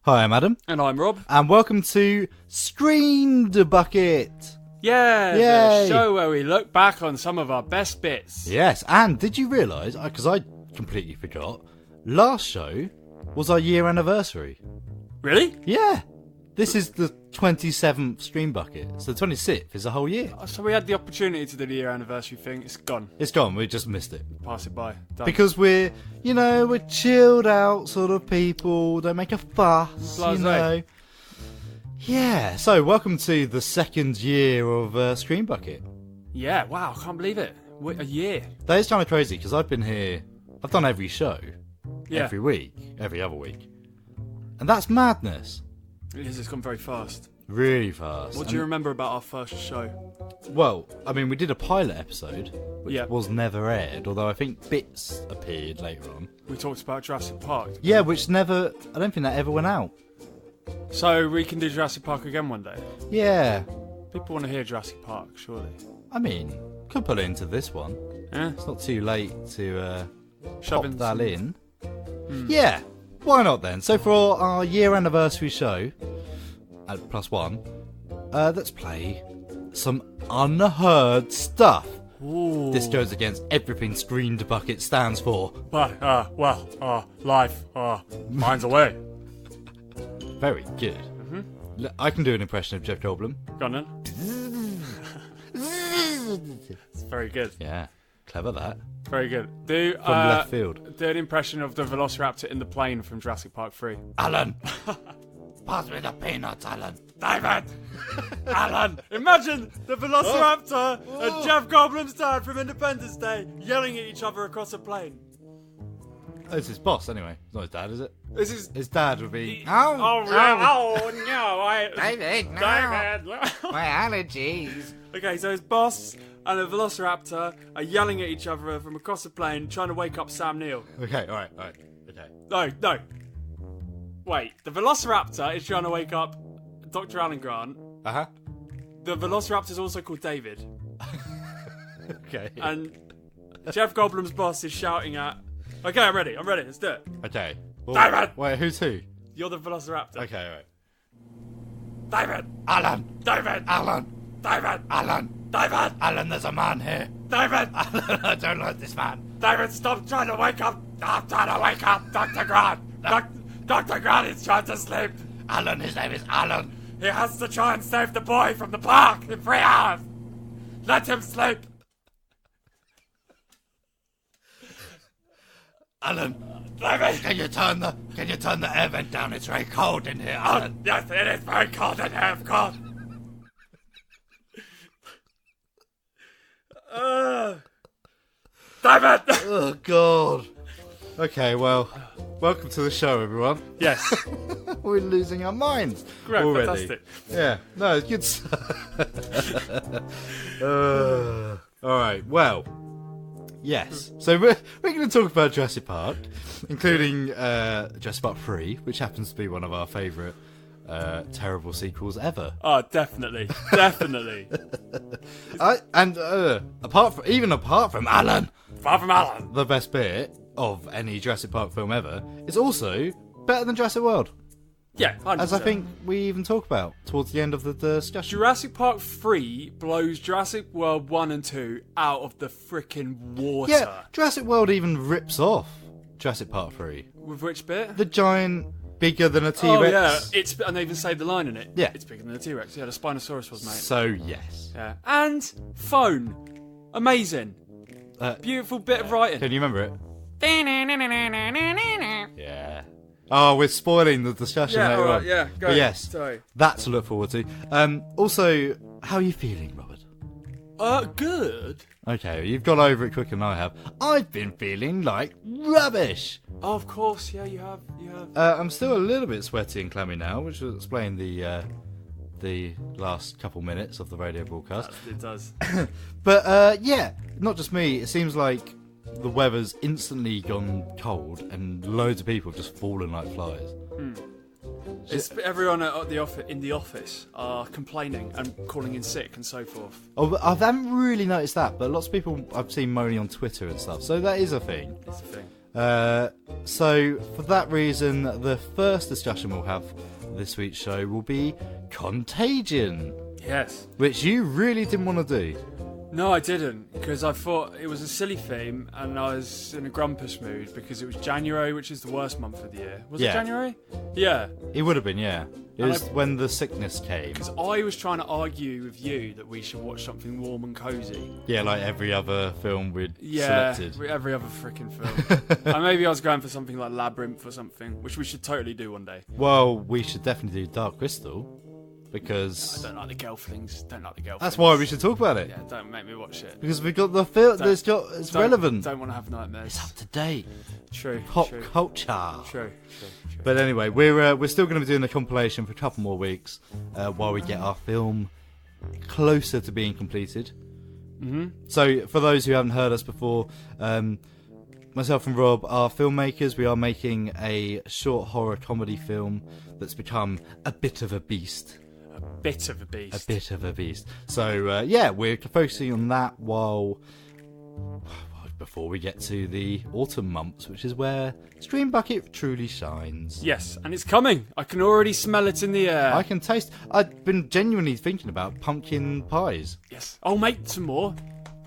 Hi, I'm Adam. And I'm Rob. And welcome to Streamed Bucket. Yeah, Yay. the show where we look back on some of our best bits. Yes, and did you realise, because I completely forgot, last show was our year anniversary. Really? Yeah. This is the 27th Stream Bucket, so the 26th is a whole year. So we had the opportunity to do the year anniversary thing. It's gone. It's gone, we just missed it. Pass it by. Done. Because we're chilled out sort of people, don't make a fuss, Blasé. you know. Yeah, so welcome to the second year of Stream Bucket. Yeah, wow, I can't believe it. A year. That is kind of crazy, because I've been here, I've done every show, every week, every other week. And that's madness. It is, it's gone very fast. Really fast. What do you remember about our first show? Well, I mean, we did a pilot episode, which Yeah. was never aired, although I think bits appeared later on. We talked about Jurassic Park. Yeah, which never, I don't think that ever went out. So we can do Jurassic Park again one day. Yeah. People want to hear Jurassic Park, surely. I mean, could put it into this one. Yeah? It's not too late to Shove pop in that some- in. Yeah, why not then? So for our year anniversary show, at +1, let's play some unheard stuff. Ooh. This goes against everything Streamed Bucket stands for. Life, mine's away. Very good. I can do an impression of Jeff Goldblum. Go on then. It's very good. Yeah, clever that. Very good. Do From left field. Do an impression of the Velociraptor in the plane from Jurassic Park 3. Alan! Pass me the peanuts, Alan. David! Alan! Imagine the Velociraptor and Jeff Goldblum's dad from Independence Day yelling at each other across a plane. Oh, it's his boss, anyway. It's not his dad, is it? This is... His dad would be... Oh, no, David, no. David! My allergies. Okay, so his boss and the Velociraptor are yelling at each other from across the plane, trying to wake up Sam Neill. Okay, alright. Okay. No. Wait, the Velociraptor is trying to wake up Dr. Alan Grant. Uh-huh. The Velociraptor is also called David. Okay. And Jeff Goldblum's boss is shouting at... Okay, I'm ready, let's do it. Okay. Well, David! Wait, who's who? You're the Velociraptor. Okay, alright. David! Alan! David! Alan! David! Alan! David! Alan, there's a man here. David! Alan, I don't like this man. David, stop trying to wake up! Stop trying to wake up Dr. Grant! Dr. Grant is trying to sleep! Alan, his name is Alan. He has to try and save the boy from the park in 3 hours! Let him sleep! Alan, David! can you turn the air vent down? It's very cold in here, Alan. Yes, it is very cold in here, of course! David! Oh, God. Okay, well, welcome to the show, everyone. Yes. We're losing our minds Great, already. fantastic. Yeah, no, it's good stuff. All right, well, yes. So we're going to talk about Jurassic Park, including Jurassic Park 3, which happens to be one of our favourite terrible sequels ever. Oh, definitely. Definitely. Apart from Alan, Far from Alan. the best bit of any Jurassic Park film ever, it's also better than Jurassic World. Yeah, 100%. As I think we even talk about towards the end of the discussion. Jurassic Park 3 blows Jurassic World 1 and 2 out of the frickin' water. Yeah, Jurassic World even rips off Jurassic Park 3. With which bit? The giant, bigger than a T-Rex. Oh, yeah. And they even say the line in it. Yeah. It's bigger than a T-Rex. Yeah, the Spinosaurus was, mate. So, yes. Yeah. And phone. Amazing. Beautiful bit of writing. Can you remember it? Yeah. Oh, we're spoiling the discussion Yeah, later alright, on. yeah. Go. But yes, Sorry. that to look forward to. Also, how are you feeling, Robert? Good. Okay, you've got over it quicker than I have. I've been feeling like rubbish. Oh, of course. Yeah, you have. I'm still a little bit sweaty and clammy now, which will explain the last couple minutes of the radio broadcast. It does. But yeah, not just me. It seems like the weather's instantly gone cold, and loads of people have just fallen like flies. It's everyone in the office are complaining and calling in sick and so forth. Oh, I haven't really noticed that, but lots of people I've seen moaning on Twitter and stuff. So that is a thing. It's a thing. So for that reason, the first discussion we'll have this week's show will be Contagion. Yes. Which you really didn't want to do. No, I didn't, because I thought it was a silly theme, and I was in a grumpus mood because it was January, which is the worst month of the year. Was it January? Yeah. It would have been, yeah. It was when the sickness came. Because I was trying to argue with you that we should watch something warm and cosy. Yeah, like every other film we'd selected. Yeah, every other freaking film. And maybe I was going for something like Labyrinth or something, which we should totally do one day. Well, we should definitely do Dark Crystal. Because I don't like the Gelflings. That's why we should talk about it. Yeah, don't make me watch it. Because we got the film. It's relevant. Don't want to have nightmares. It's up to date. True. Pop culture. True. But anyway, we're still going to be doing the compilation for a couple more weeks while we get our film closer to being completed. Mm-hmm. So for those who haven't heard us before, myself and Rob are filmmakers. We are making a short horror comedy film that's become a bit of a beast. A bit of a beast. So, we're focusing on that before we get to the autumn months, which is where Stream Bucket truly shines. Yes, and it's coming. I can already smell it in the air. I can taste. I've been genuinely thinking about pumpkin pies. Yes. I'll make some more.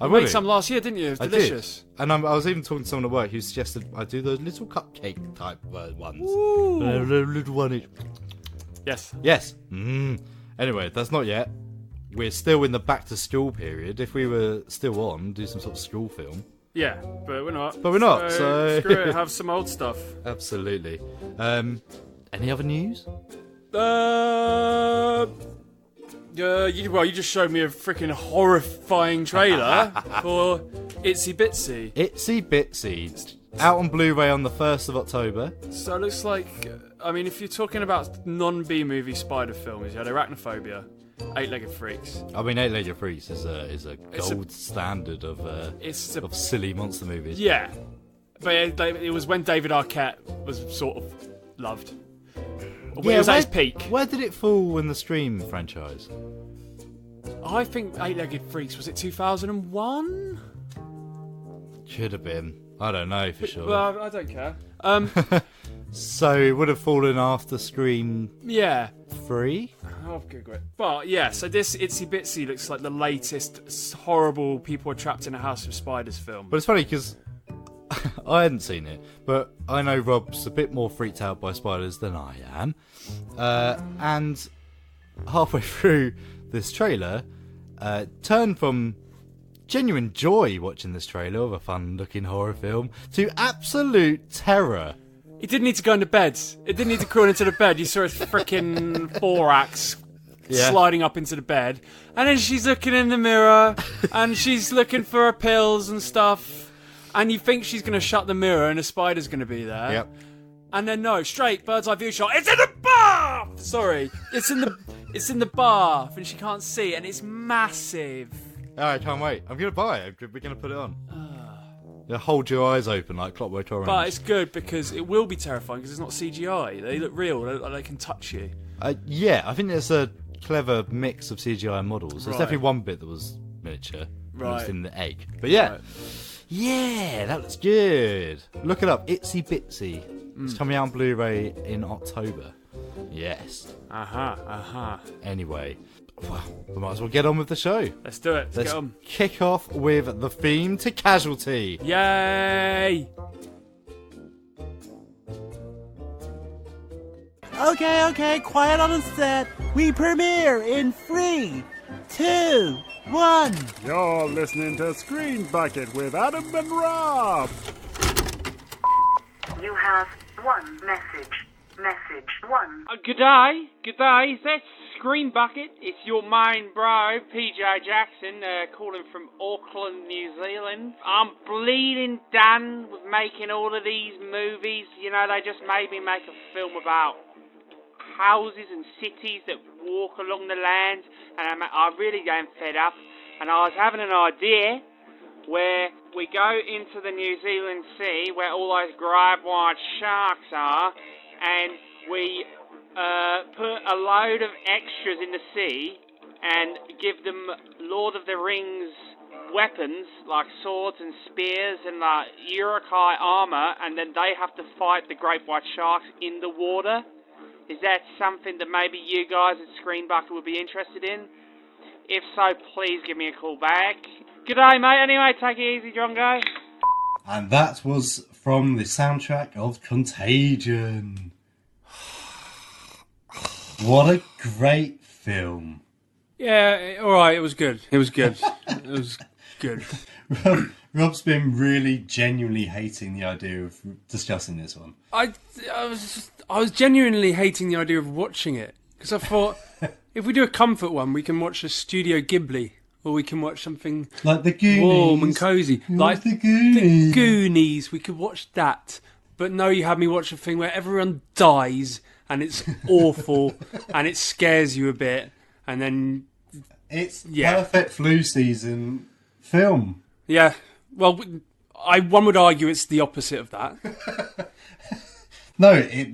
I made some last year, didn't you? It was delicious. Did. And I was even talking to someone at work who suggested I do those little cupcake type ones. Ooh. Little one each. Yes. Anyway, that's not yet. We're still in the back to school period. If we were still on, do some sort of school film. Yeah, but we're not. So screw it, have some old stuff. Absolutely. Any other news? You just showed me a freaking horrifying trailer for Itsy Bitsy. Itsy Bitsy. Out on Blu-ray on the 1st of October. So it looks like, if you're talking about non-B-movie spider films, you had Arachnophobia, Eight-Legged Freaks. Eight-Legged Freaks is a gold standard of silly monster movies. Yeah, but it was when David Arquette was sort of loved. It was at his peak. Where did it fall in the Stream franchise? I think Eight-Legged Freaks, was it 2001? Should have been. I don't know for sure. Well, I don't care. So it would have fallen after Scream 3? I'll Google it. But yeah, so this Itsy Bitsy looks like the latest horrible people are trapped in a house with spiders film. But it's funny because I hadn't seen it, but I know Rob's a bit more freaked out by spiders than I am. And halfway through this trailer, turned from genuine joy watching this trailer of a fun-looking horror film to absolute terror. He didn't need to go into bed. It didn't need to crawl into the bed. You saw his freaking thorax sliding up into the bed. And then she's looking in the mirror, and she's looking for her pills and stuff. And you think she's going to shut the mirror and a spider's going to be there. Yep. And then no, straight bird's eye view shot. It's in the bath! Sorry. It's in the bath, and she can't see, and it's massive. Oh, I can't wait. I'm going to buy it. We're going to put it on. Hold your eyes open like Clockwork Orange. But it's good because it will be terrifying because it's not CGI. They look real. They can touch you. Yeah, I think there's a clever mix of CGI and models. There's definitely one bit that was miniature. Right. It was in the egg. But yeah. Right. Yeah, that looks good. Look it up. Itsy Bitsy. It's coming out on Blu-ray in October. Yes. Anyway. Well, we might as well get on with the show. Let's do it. Let's kick off with the theme to Casualty. Yay! Okay, quiet on the set. We premiere in 3, 2, 1. You're listening to Screen Bucket with Adam and Rob. You have one message. Message 1. Good day. That's Screen Bucket. It's your main bro, PJ Jackson, calling from Auckland, New Zealand. I'm bleeding done with making all of these movies. You know, they just made me make a film about houses and cities that walk along the land, and I really am fed up. And I was having an idea where we go into the New Zealand Sea, where all those great white sharks are, and we put a load of extras in the sea and give them Lord of the Rings weapons, like swords and spears and like Urukai armor, and then they have to fight the great white sharks in the water. Is that something that maybe you guys at Screen Bucket would be interested in? If so, please give me a call back. G'day, mate. Anyway, take it easy, Drongo. And that was from the soundtrack of Contagion. What a great film. Yeah, alright, it was good. It was good. It was good. Rob's been really genuinely hating the idea of discussing this one. I was genuinely hating the idea of watching it. Because I thought, if we do a comfort one, we can watch a Studio Ghibli. Or we can watch something like the Goonies. Warm and cosy. Like the Goonies. The Goonies. We could watch that. But no, you had me watch a thing where everyone dies and it's awful and it scares you a bit. And then... It's perfect flu season film. Yeah. Well, one would argue it's the opposite of that. No, it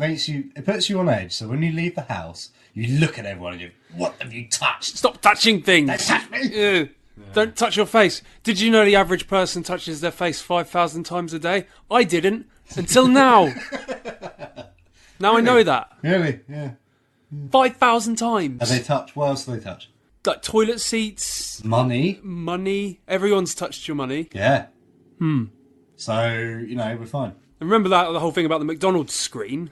puts you on edge. So when you leave the house, you look at everyone and you, what have you touched? Stop touching things. Don't touch me. Yeah. Don't touch your face. Did you know the average person touches their face 5,000 times a day? I didn't until now. Now really? I know that. Really? Yeah. 5,000 times. And they touch. What else do they touch? Like toilet seats. Money. Everyone's touched your money. Yeah. So, we're fine. And remember the whole thing about the McDonald's screen?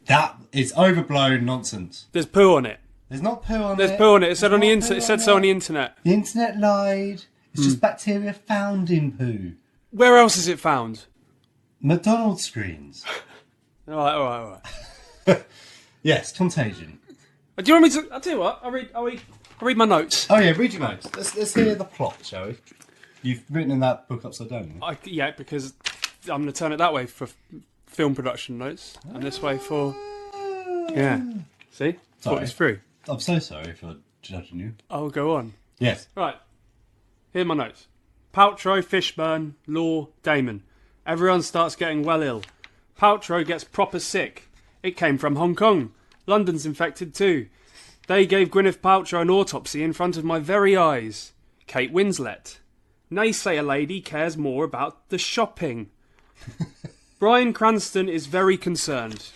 That is overblown nonsense. There's poo on it. There's not poo on it. There's poo on it. It said on the internet. It said so on the internet. The internet lied. It's just bacteria found in poo. Where else is it found? McDonald's screens. All right. Yes, Contagion. Do you want me to? I'll tell you what. I'll read my notes. Oh yeah, read your notes. Let's hear the plot, shall we? You've written in that book upside down. Yeah, because I'm going to turn it that way for film production notes, and this way for See, thought this through. I'm so sorry for judging you. I'll go on. Yes. Right. Here are my notes. Paltrow, Fishburne, Law, Damon. Everyone starts getting well ill. Paltrow gets proper sick. It came from Hong Kong. London's infected too. They gave Gwyneth Paltrow an autopsy in front of my very eyes. Kate Winslet. Naysayer lady cares more about the shopping. Bryan Cranston is very concerned.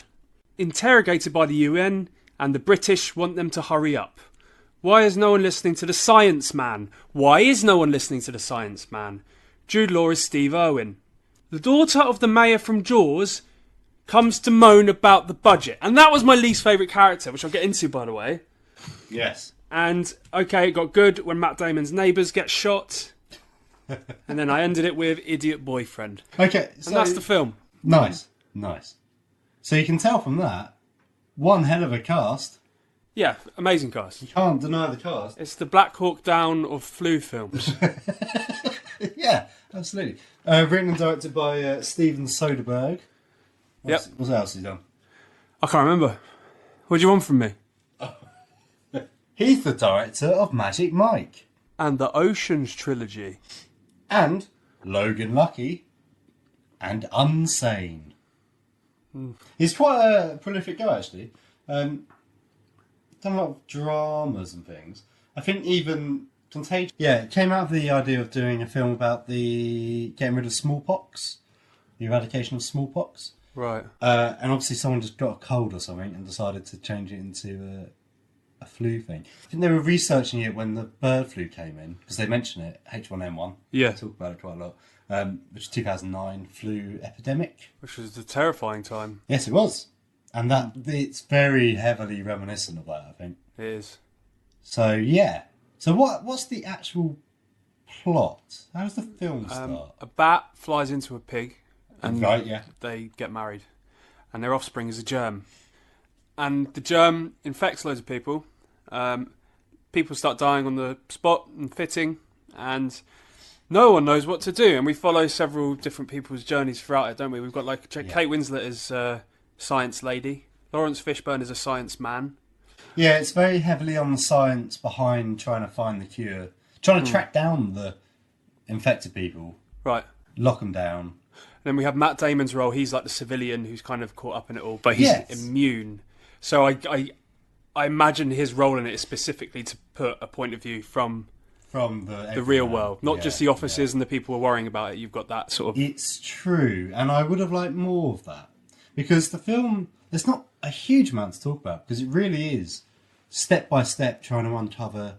Interrogated by the UN, and the British want them to hurry up. Why is no one listening to the science man? Why is no one listening to the science man? Jude Law is Steve Irwin. The daughter of the mayor from Jaws comes to moan about the budget. And that was my least favourite character, which I'll get into, by the way. Yes. And, okay, it got good when Matt Damon's neighbours get shot. And then I ended it with idiot boyfriend. Okay. So, and that's the film. Nice. So you can tell from that, one hell of a cast. Yeah, amazing cast. You can't deny the cast. It's the Black Hawk Down of flu films. Yeah, absolutely. Written and directed by Steven Soderbergh. What else has he done? I can't remember. What do you want from me? He's the director of Magic Mike. And the Oceans trilogy. And Logan Lucky. And Unsane. He's quite a prolific guy, actually. Done a lot of dramas and things. I think even Contagion. Yeah, it came out of the idea of doing a film about the getting rid of smallpox, the eradication of smallpox. Right. And obviously someone just got a cold or something and decided to change it into a flu thing. I think they were researching it when the bird flu came in, because they mention it, H1N1. Yeah. They talk about it quite a lot. Which was 2009 flu epidemic. Which was a terrifying time. Yes, it was. And that it's very heavily reminiscent of that, I think. It is. So, yeah. So what's the actual plot? How does the film start? A bat flies into a pig. And right, yeah. They get married. And their offspring is a germ. And the germ infects loads of people. People start dying on the spot and fitting. And no one knows what to do. And we follow several different people's journeys throughout it, don't we? We've got Kate Winslet as science lady. Lawrence Fishburne is a science man. Yeah, it's very heavily on the science behind trying to find the cure. Trying to track down the infected people. Right. Lock them down. And then we have Matt Damon's role. He's like the civilian who's kind of caught up in it all. But he's immune. So I imagine his role in it is specifically to put a point of view from from the real world, not just the officers and the people who are worrying about it. You've got that sort of... It's true, and I would have liked more of that. Because the film, there's not a huge amount to talk about, because it really is step by step trying to uncover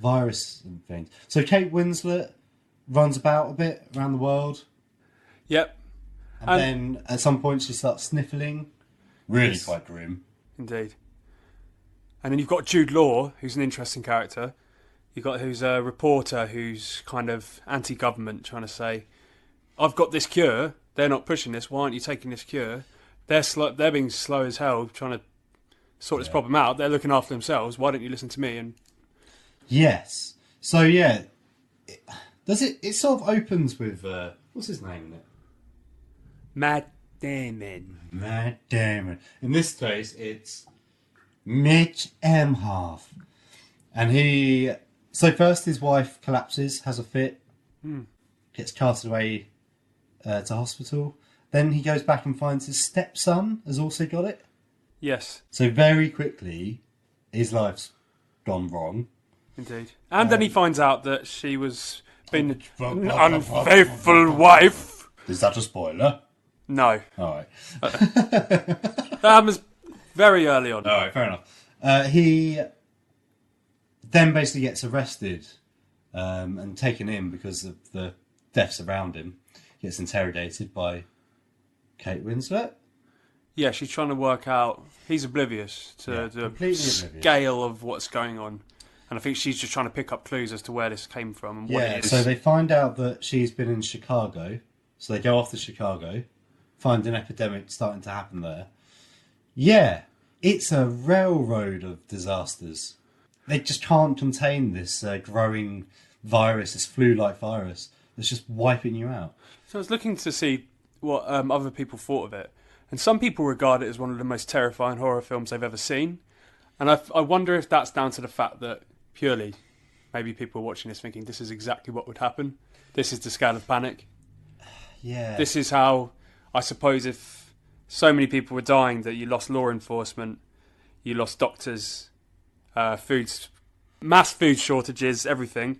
virus and things. So Kate Winslet runs about a bit around the world. Yep. And then at some point she starts sniffling. Really quite grim. Indeed. And then you've got Jude Law, who's an interesting character. You've got who's a reporter who's kind of anti-government, trying to say, I've got this cure, they're not pushing this, why aren't you taking this cure? They're being slow as hell trying to sort this problem out. They're looking after themselves. Why don't you listen to me? And yes. So yeah, it sort of opens with what's his name in it? Matt Damon. Matt Damon. In this case, it's Mitch Emhoff, and so first his wife collapses, has a fit, gets carted away to hospital. Then he goes back and finds his stepson has also got it. Yes. So very quickly, his life's gone wrong. Indeed. And then he finds out that she was been an unfaithful wife. Is that a spoiler? No. All right. That happens very early on. All right, fair enough. He then basically gets arrested and taken in because of the deaths around him. He gets interrogated by Kate Winslet. Yeah, she's trying to work out. He's oblivious to the scale of what's going on. And I think she's just trying to pick up clues as to where this came from and what it is. So they find out that she's been in Chicago. So they go off to Chicago, find an epidemic starting to happen there. Yeah, it's a railroad of disasters. They just can't contain this growing virus, this flu-like virus that's just wiping you out. So I was looking to see what other people thought of it. And some people regard it as one of the most terrifying horror films they've ever seen. And I wonder if that's down to the fact that purely, maybe people are watching this thinking, this is exactly what would happen. This is the scale of panic. Yeah. This is how, I suppose, if so many people were dying that you lost law enforcement, you lost doctors, mass food shortages, everything.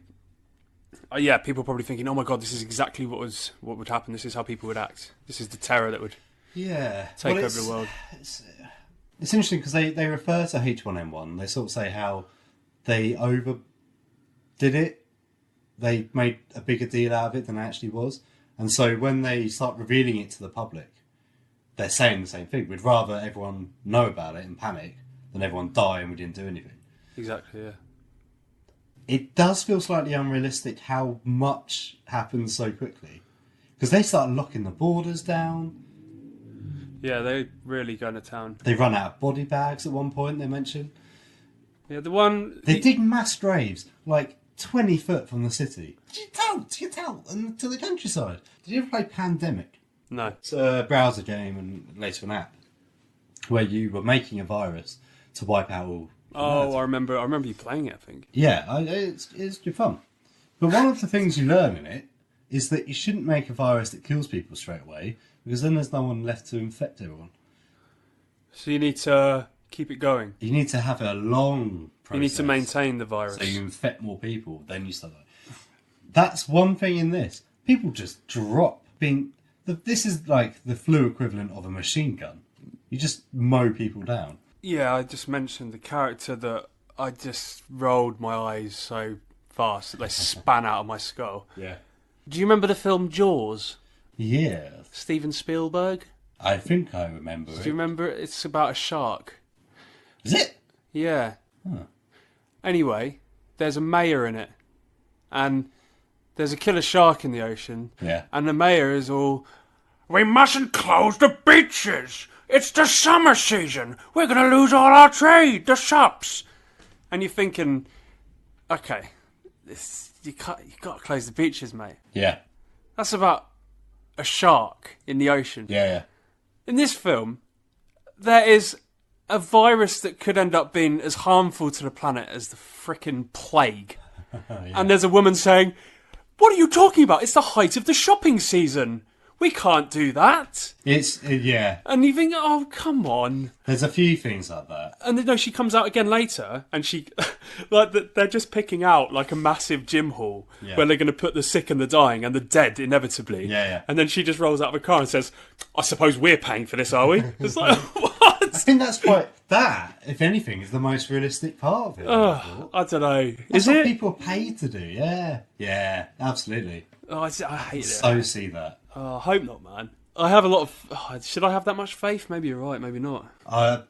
Yeah, people probably thinking, oh my God, this is exactly what would happen. This is how people would act. This is the terror that would take over the world. It's interesting because they refer to H1N1. They sort of say how they overdid it. They made a bigger deal out of it than it actually was. And so when they start revealing it to the public, they're saying the same thing. We'd rather everyone know about it and panic than everyone die and we didn't do anything. Exactly, yeah. It does feel slightly unrealistic how much happens so quickly. Because they start locking the borders down. Yeah, they really go to town. They run out of body bags at one point, they mention. Yeah, They dig mass graves, like 20 foot from the city. To get out and to the countryside. Did you ever play Pandemic? No. It's a browser game and later an app where you were making a virus to wipe out all. I remember you playing it, I think. Yeah, it's good fun. But one of the things you learn in it is that you shouldn't make a virus that kills people straight away, because then there's no one left to infect everyone. So you need to keep it going. You need to have a long process. You need to maintain the virus. So you infect more people, then you start. That's one thing in this. People just drop. This is like the flu equivalent of a machine gun. You just mow people down. Yeah, I just mentioned the character that I just rolled my eyes so fast that they span out of my skull. Yeah. Do you remember the film Jaws? Yeah. Steven Spielberg? I think I remember it. Do you remember it? It's about a shark. Is it? Yeah. Huh. Anyway, there's a mayor in it. And there's a killer shark in the ocean. Yeah. And the mayor is all, we mustn't close the beaches. It's the summer season. We're going to lose all our trade, the shops. And you're thinking, okay, you got to close the beaches, mate. Yeah. That's about a shark in the ocean. Yeah. In this film, there is a virus that could end up being as harmful to the planet as the frickin' plague. Yeah. And there's a woman saying, what are you talking about? It's the height of the shopping season. We can't do that. It's yeah. And you think, oh, come on. There's a few things like that. And then, no, she comes out again later, and she, they're just picking out like a massive gym hall where they're going to put the sick and the dying and the dead inevitably. Yeah. And then she just rolls out of a car and says, "I suppose we're paying for this, are we?" It's like, what? I think that's that, if anything, is the most realistic part of it. I don't know. That's Is what it? people are paid to do. Yeah, absolutely. Oh, I hate it. So see that. I hope not, man. I have a lot of... should I have that much faith? Maybe you're right, maybe not.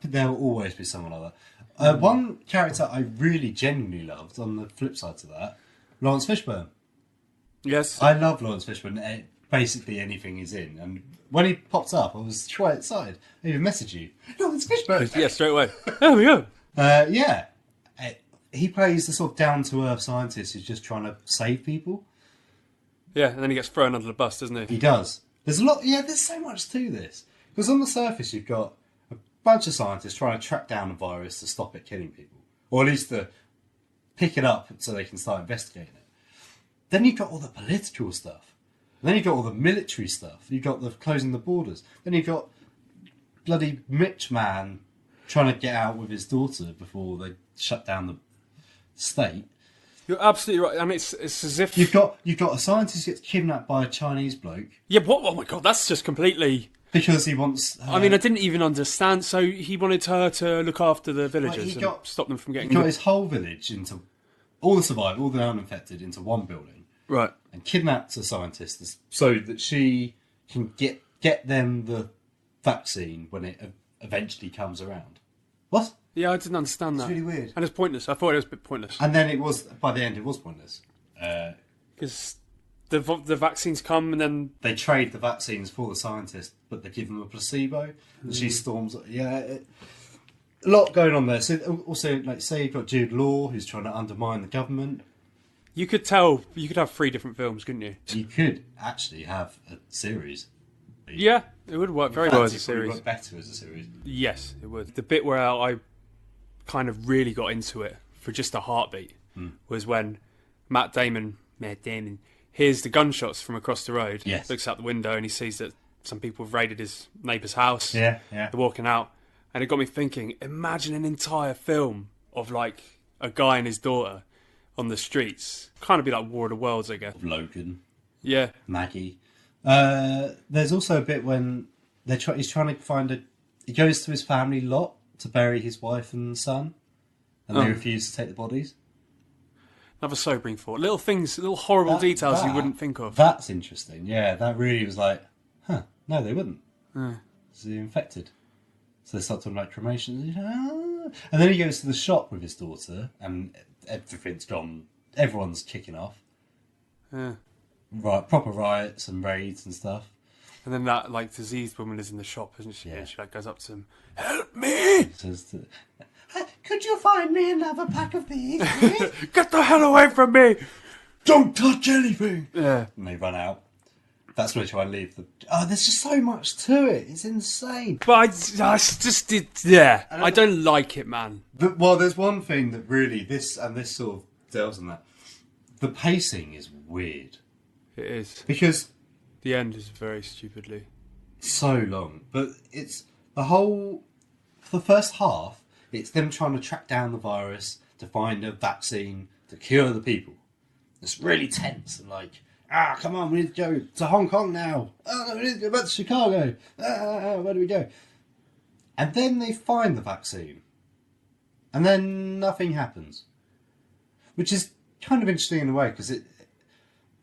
There will always be someone like that. One character I really genuinely loved, on the flip side to that, Lawrence Fishburne. Yes. I love Lawrence Fishburne. Basically anything he's in. And when he popped up, I was quite excited. I even messaged you. Lawrence Fishburne! Yeah, straight away. There we go. Yeah. He plays the sort of down-to-earth scientist who's just trying to save people. Yeah, and then he gets thrown under the bus, doesn't he? He does. There's a lot... Yeah, there's so much to this. Because on the surface, you've got a bunch of scientists trying to track down a virus to stop it killing people. Or at least to pick it up so they can start investigating it. Then you've got all the political stuff. And then you've got all the military stuff. You've got the closing the borders. Then you've got bloody Mitch man trying to get out with his daughter before they shut down the state. You're absolutely right. I mean, it's as if... You've got a scientist who gets kidnapped by a Chinese bloke. Yeah, what? Oh my God, that's just completely... Because he wants... I mean, I didn't even understand. So he wanted her to look after the villagers and stop them from getting... He got his whole village into... All the survivors, all the uninfected, into one building. Right. And kidnapped a scientist so that she can get them the vaccine when it eventually comes around. What? Yeah, I didn't understand that. It's really weird. And it's pointless. I thought it was a bit pointless. And then by the end, it was pointless. Because the vaccines come and then... They trade the vaccines for the scientist, but they give them a placebo. And she storms... Yeah, a lot going on there. So also, like, say you've got Jude Law, who's trying to undermine the government. You could tell... You could have 3 different films, couldn't you? You could actually have a series. Yeah, it would work very well as a series. It would work better as a series. Yes, it would. The bit where I kind of really got into it for just a heartbeat was when Matt Damon hears the gunshots from across the road. Yes. Looks out the window and he sees that some people have raided his neighbour's house. Yeah. They're walking out. And it got me thinking, imagine an entire film of like a guy and his daughter on the streets. Kind of be like War of the Worlds, I guess. Logan. Yeah. Maggie. There's also a bit when he's trying to find he goes to his family lot to bury his wife and son, and they refuse to take the bodies. Another sobering thought. Little things, little horrible details you wouldn't think of. That's interesting. Yeah, that really was like, no, they wouldn't. So they're infected. So they start talking about cremation. And then he goes to the shop with his daughter, and everything's gone. Everyone's kicking off. Yeah. Right, proper riots and raids and stuff. And then that like diseased woman is in the shop, isn't she? Yeah. And she like goes up to him, "Help me! Could you find me another pack of these? Get the hell away from me! Don't touch anything!" Yeah. And they run out. That's when I leave the... Oh, there's just so much to it. It's insane. But I just did... Yeah. I don't like it, man. But, well, there's one thing that really... This sort of delves on that. The pacing is weird. It is. Because... The end is very stupidly. So long. But it's... The whole... For the first half, it's them trying to track down the virus to find a vaccine to cure the people. It's really tense and like... come on, we need to go to Hong Kong now. No, we need to go back to Chicago. Where do we go? And then they find the vaccine. And then nothing happens. Which is kind of interesting in a way, because it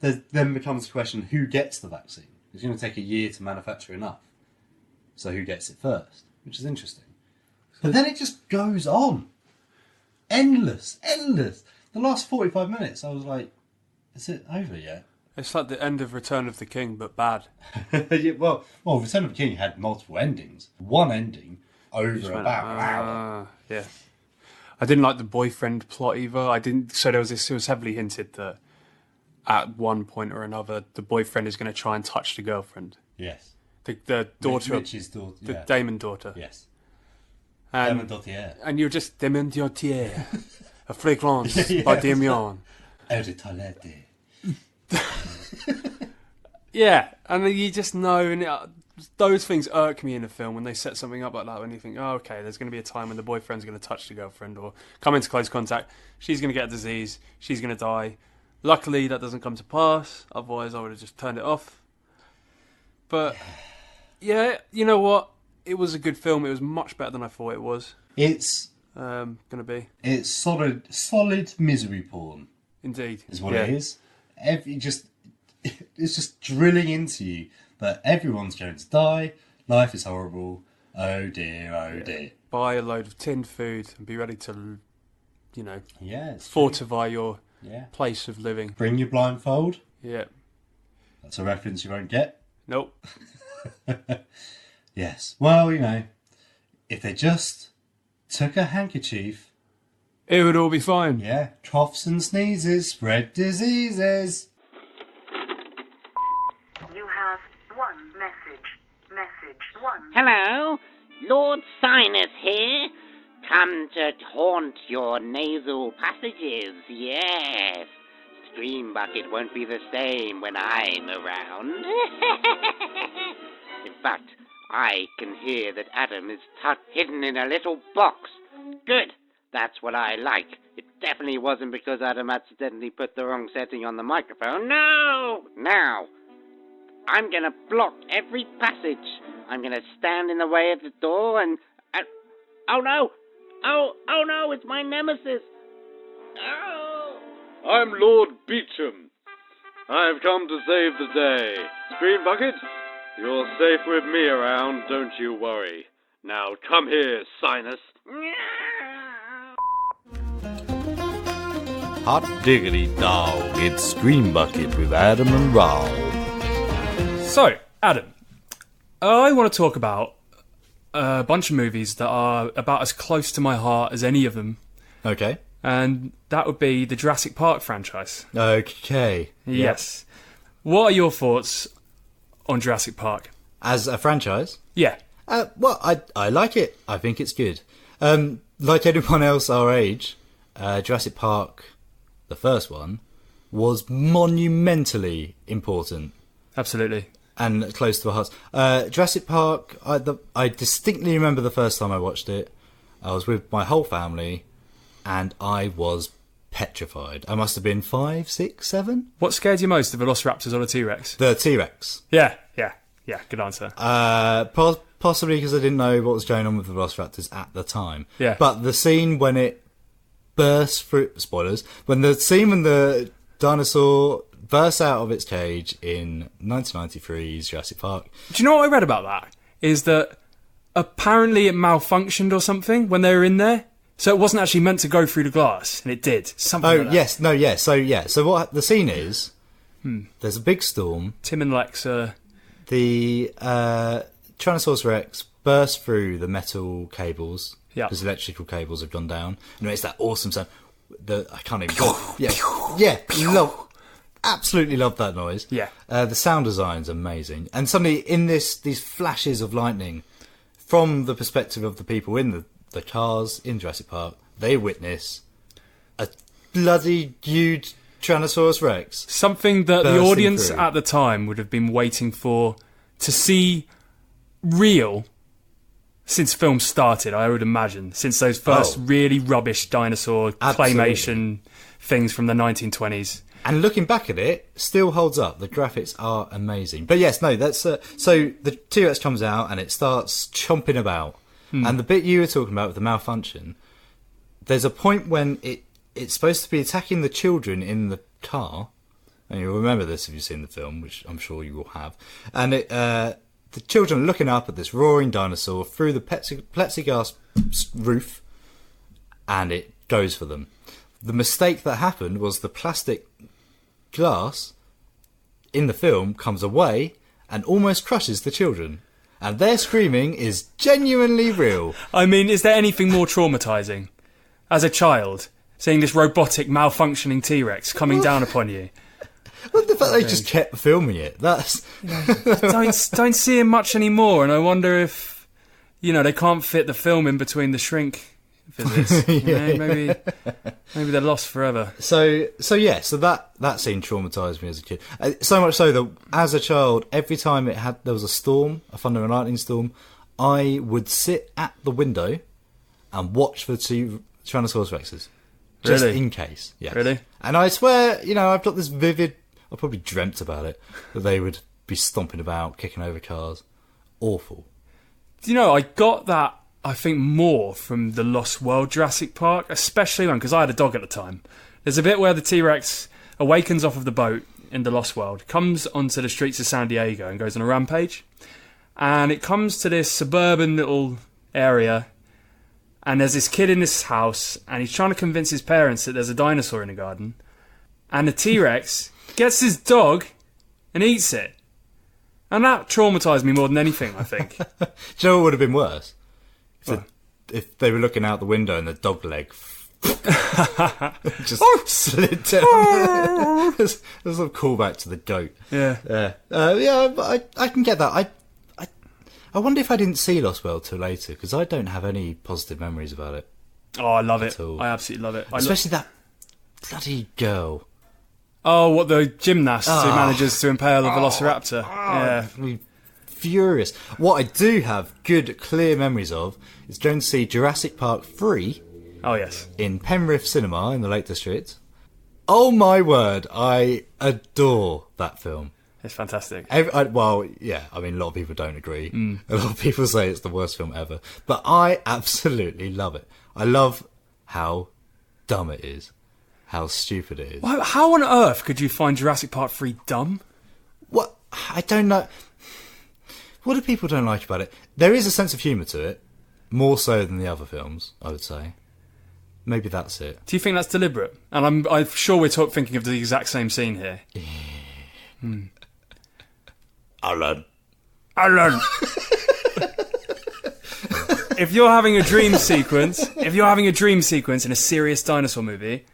then becomes the question, who gets the vaccine? It's going to take a year to manufacture enough. So who gets it first? Which is interesting. But then it just goes on. Endless. The last 45 minutes, I was like, is it over yet? It's like the end of Return of the King, but bad. Yeah, well, Return of the King had multiple endings. One ending over about an hour. Yeah. I didn't like the boyfriend plot either. So there was this. It was heavily hinted that at one point or another, the boyfriend is going to try and touch the girlfriend. Yes. The daughter. Mitch's daughter. The Damon daughter. Yes. And, Damon Dautier. And you're just Damon Dautier. A fragrance by Damien. Eau de toilette. Yeah, and you just know, and those things irk me in a film when they set something up like that, when you think, oh, okay, there's going to be a time when the boyfriend's going to touch the girlfriend or come into close contact, she's going to get a disease, she's going to die. Luckily, that doesn't come to pass, otherwise I would have just turned it off. But, yeah, you know what? It was a good film. It was much better than I thought it was. It's going to be. It's solid misery porn. Indeed. Is what it is. It's just drilling into you that everyone's going to die, life is horrible, oh dear. Buy a load of tinned food and be ready to, fortify your place of living. Bring your blindfold. Yeah. That's a reference you won't get. Nope. Yes. Well, if they just took a handkerchief, it would all be fine. Yeah. Coughs and sneezes spread diseases. You have one message. Message 1. Hello, Lord Sinus here. Come to haunt your nasal passages, yes. Scream Bucket won't be the same when I'm around. In fact, I can hear that Adam is hidden in a little box. Good, that's what I like. It definitely wasn't because Adam accidentally put the wrong setting on the microphone. No! Now, I'm gonna block every passage. I'm gonna stand in the way of the door and oh no! Oh no, it's my nemesis! Oh! I'm Lord Beecham. I've come to save the day. Screen Bucket, you're safe with me around, don't you worry. Now come here, Sinus. Hot diggity dog, it's Screen Bucket with Adam and Rob. So, Adam, I want to talk about a bunch of movies that are about as close to my heart as any of them. Okay. And that would be the Jurassic Park franchise. Okay. Yes. Yep. What are your thoughts on Jurassic Park? As a franchise? Yeah. Well, I like it. I think it's good. Like anyone else our age, Jurassic Park, the first one, was monumentally important. Absolutely. And close to our hearts. Jurassic Park, I distinctly remember the first time I watched it. I was with my whole family, and I was petrified. I must have been 5, 6, 7. What scared you most, the Velociraptors or the T-Rex? The T-Rex. Yeah, good answer. Possibly because I didn't know what was going on with the Velociraptors at the time. Yeah. But the scene when it bursts through... Spoilers. When the dinosaur bursts out of its cage in 1993's Jurassic Park. Do you know what I read about that? Is that apparently it malfunctioned or something when they were in there. So it wasn't actually meant to go through the glass, and it did. Something like that. Yes. No, yes. So what the scene is, there's a big storm. Tim and Lex The Tyrannosaurus Rex burst through the metal cables. Yeah. Because electrical cables have gone down. And it's that awesome sound. I can't even... Absolutely love that noise. Yeah. The sound design's amazing. And suddenly, in these flashes of lightning, from the perspective of the people in the cars in Jurassic Park, they witness a bloody huge Tyrannosaurus Rex. Something that the audience at the time would have been waiting for to see real since film started, I would imagine. Since those first really rubbish dinosaur claymation things from the 1920s. And looking back at it, still holds up. The graphics are amazing. But yes, no, that's... so the T-Rex comes out and it starts chomping about. And the bit you were talking about with the malfunction, there's a point when it's supposed to be attacking the children in the car. And you'll remember this if you've seen the film, which I'm sure you will have. And the children are looking up at this roaring dinosaur through the plexiglass roof, and it goes for them. The mistake that happened was the plastic glass in the film comes away and almost crushes the children. And their screaming is genuinely real. I mean, is there anything more traumatising? As a child, seeing this robotic, malfunctioning T-Rex coming down upon you. Well, the fact they just kept filming it, that's... don't see him much anymore, and I wonder if, they can't fit the film in between the shrink visits. Maybe... Maybe they're lost forever. So that scene traumatised me as a kid. So much so that as a child, every time there was a storm, a thunder and lightning storm, I would sit at the window and watch for 2 Tyrannosaurus Rexes. Just Really? in case. Yes. Really? And I swear, I've got this vivid... I probably dreamt about it, that they would be stomping about, kicking over cars. Awful. Do you know, I got that, I think, more from the Lost World Jurassic Park, especially because I had a dog at the time. There's a bit where the T-Rex awakens off of the boat in the Lost World, comes onto the streets of San Diego and goes on a rampage. And it comes to this suburban little area, and there's this kid in this house, and he's trying to convince his parents that there's a dinosaur in the garden. And the T-Rex gets his dog and eats it. And that traumatised me more than anything, I think. Do you know what would have been worse? If they were looking out the window and the dog leg just slid down. There's a sort of callback to the goat. Yeah. I can get that. I wonder if I didn't see Lost World till later, because I don't have any positive memories about it. Oh, I love it. all. I absolutely love it. Especially that bloody girl. Oh, what, the gymnast who manages to impale a velociraptor. Yeah. Furious. What I do have good, clear memories of is going to see Jurassic Park 3. Oh, yes. In Penrith Cinema in the Lake District. Oh my word, I adore that film. It's fantastic. A lot of people don't agree. A lot of people say it's the worst film ever. But I absolutely love it. I love how dumb it is. How stupid it is. How on earth could you find Jurassic Park 3 dumb? What? I don't know. What do people don't like about it? There is a sense of humour to it. More so than the other films, I would say. Maybe that's it. Do you think that's deliberate? And I'm sure we're thinking of the exact same scene here. Alan. If you're having a dream sequence, in a serious dinosaur movie,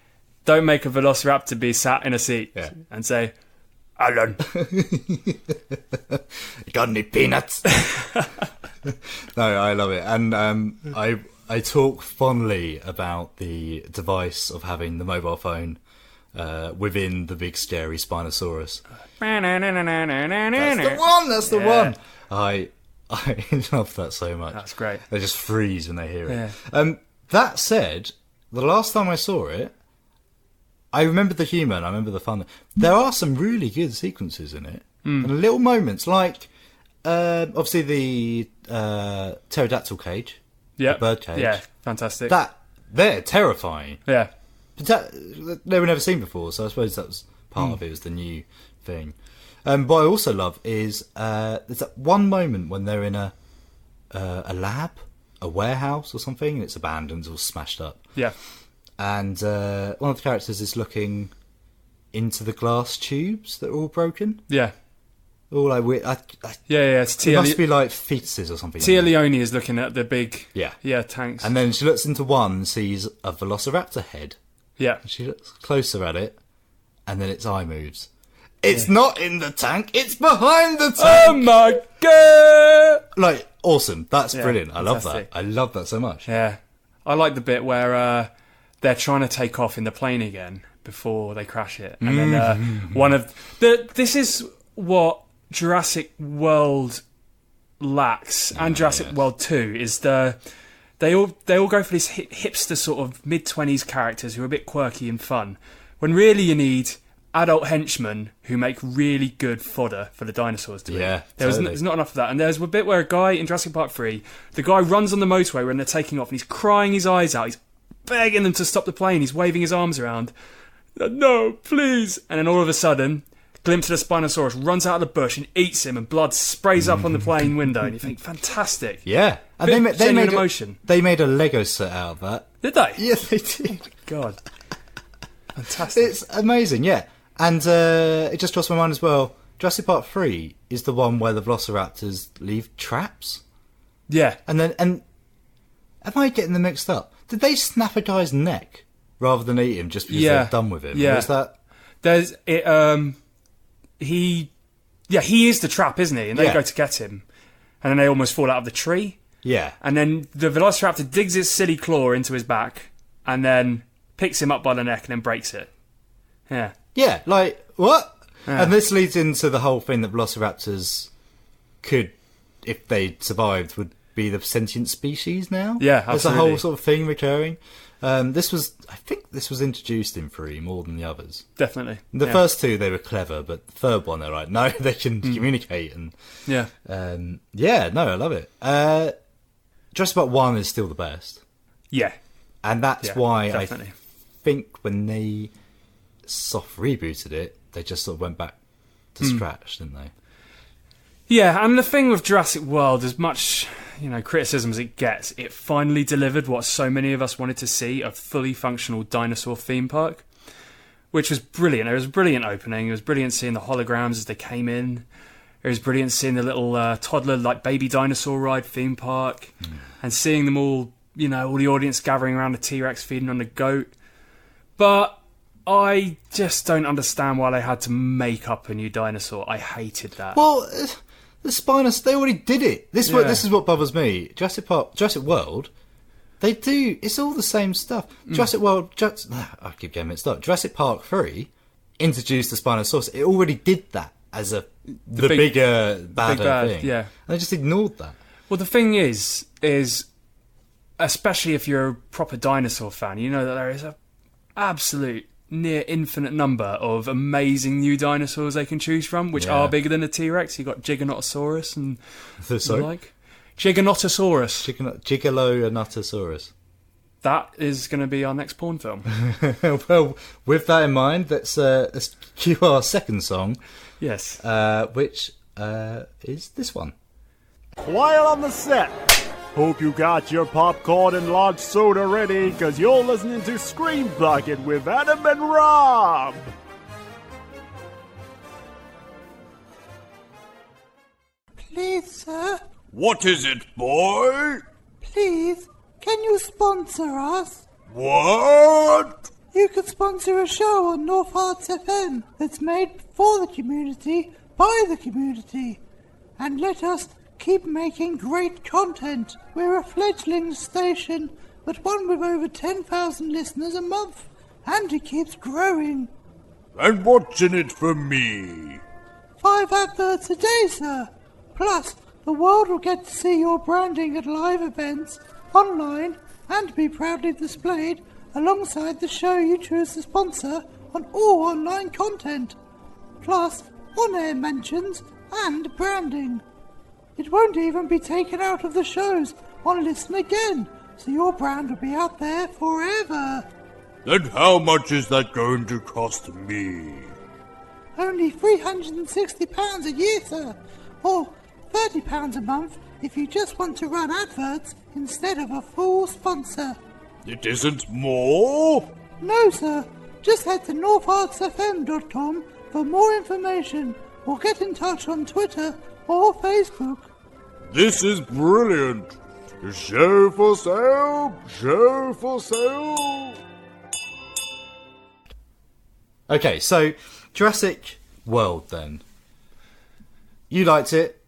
don't make a velociraptor be sat in a seat and say, Alan. Got any peanuts? No, I love it. And I talk fondly about the device of having the mobile phone within the big scary Spinosaurus. That's the one. I love that so much. That's great. They just freeze when they hear it. That said, the last time I saw it, I remember the humour and I remember the fun. There are some really good sequences in it. And little moments, like obviously the pterodactyl cage. Yeah. The bird cage. Yeah, fantastic. They're terrifying. Yeah. But they were never seen before, so I suppose that was part of it, was the new thing. What I also love is there's that one moment when they're in a lab, a warehouse or something, and it's abandoned, it's all smashed up. Yeah. And one of the characters is looking into the glass tubes that are all broken. Yeah. All like weird. It's Tia. It must be like fetuses or something. Tia Leone is looking at the big tanks. And then she looks into one and sees a velociraptor head. Yeah. And she looks closer at it, and then its eye moves. It's not in the tank, it's behind the tank! Oh my god! Like, awesome. That's brilliant. I love fantastic. that. I love that so much. Yeah. I like the bit where they're trying to take off in the plane again before they crash it. And then this is what Jurassic World lacks, and Jurassic World 2 is they all go for this hipster sort of mid-20s characters who are a bit quirky and fun, when really you need adult henchmen who make really good fodder for the dinosaurs to eat. There's not enough of that. And there's a bit where a guy in Jurassic Park 3, the guy runs on the motorway when they're taking off and he's crying his eyes out, he's begging them to stop the plane, he's waving his arms around, no, please. And then all of a sudden, glimpse of the Spinosaurus runs out of the bush and eats him, and blood sprays up on the plane window, and you think, fantastic. Yeah. And they made emotion. They made a Lego set out of that. Did they? Yes, they did. Oh my god. Fantastic. It's amazing, yeah. And it just crossed my mind as well, Jurassic Park 3 is the one where the velociraptors leave traps. Yeah. And am I getting them mixed up? Did they snap a guy's neck rather than eat him just because they're done with him? Yeah. Or is that... There's it. He is the trap, isn't he? And they go to get him, and then they almost fall out of the tree. Yeah. And then the velociraptor digs its silly claw into his back, and then picks him up by the neck and then breaks it. Yeah. Yeah, like, what? Yeah. And this leads into the whole thing that velociraptors could, if they survived, would be the sentient species now. Yeah, absolutely. There's a whole sort of thing recurring. I think this was introduced in 3 more than the others. Definitely. The first 2, they were clever, but the third one, they're like, no, they can communicate. And yeah. I love it. Jurassic Park 1 is still the best. Yeah. And that's why definitely. I think when they soft rebooted it, they just sort of went back to scratch, didn't they? Yeah, and the thing with Jurassic World, as much criticism as it gets, it finally delivered what so many of us wanted to see, a fully functional dinosaur theme park, which was brilliant. It was a brilliant opening. It was brilliant seeing the holograms as they came in. It was brilliant seeing the little toddler, like, baby dinosaur ride theme park, and seeing them all, all the audience gathering around the T-Rex feeding on the goat. But I just don't understand why they had to make up a new dinosaur. I hated that. Well, the Spinus, they already did it. This is what bothers me. Jurassic World, they do. It's all the same stuff. Jurassic World. I keep getting mixed up. Jurassic Park 3 introduced the Spinosaurus. It already did that as the bigger, badder thing. Yeah, and they just ignored that. Well, the thing is especially if you're a proper dinosaur fan, you know that there is a absolute near infinite number of amazing new dinosaurs they can choose from, which are bigger than a T-Rex. You've got Giganotosaurus and the like. Giganotosaurus. Gigalonotosaurus. That is going to be our next porn film. Well, with that in mind, let's cue our second song. Yes. Which is this one. Quiet on the set. Hope you got your popcorn and large soda ready, because you're listening to Screen Bucket with Adam and Rob. Please, sir. What is it, boy? Please, can you sponsor us? What? You could sponsor a show on North Herts FM that's made for the community, by the community. And let us keep making great content. We're a fledgling station, but one with over 10,000 listeners a month. And it keeps growing. And what's in it for me? 5 adverts a day, sir. Plus, the world will get to see your branding at live events, online, and be proudly displayed alongside the show you choose to sponsor on all online content. Plus, on-air mentions and branding. It won't even be taken out of the shows on Listen Again, so your brand will be out there forever. Then how much is that going to cost me? Only £360 a year, sir, or £30 a month if you just want to run adverts instead of a full sponsor. It isn't more? No, sir. Just head to northhertsfm.com for more information, or get in touch on Twitter or Facebook. This is brilliant. Show for sale, show for sale. Okay, so Jurassic World then. You liked it.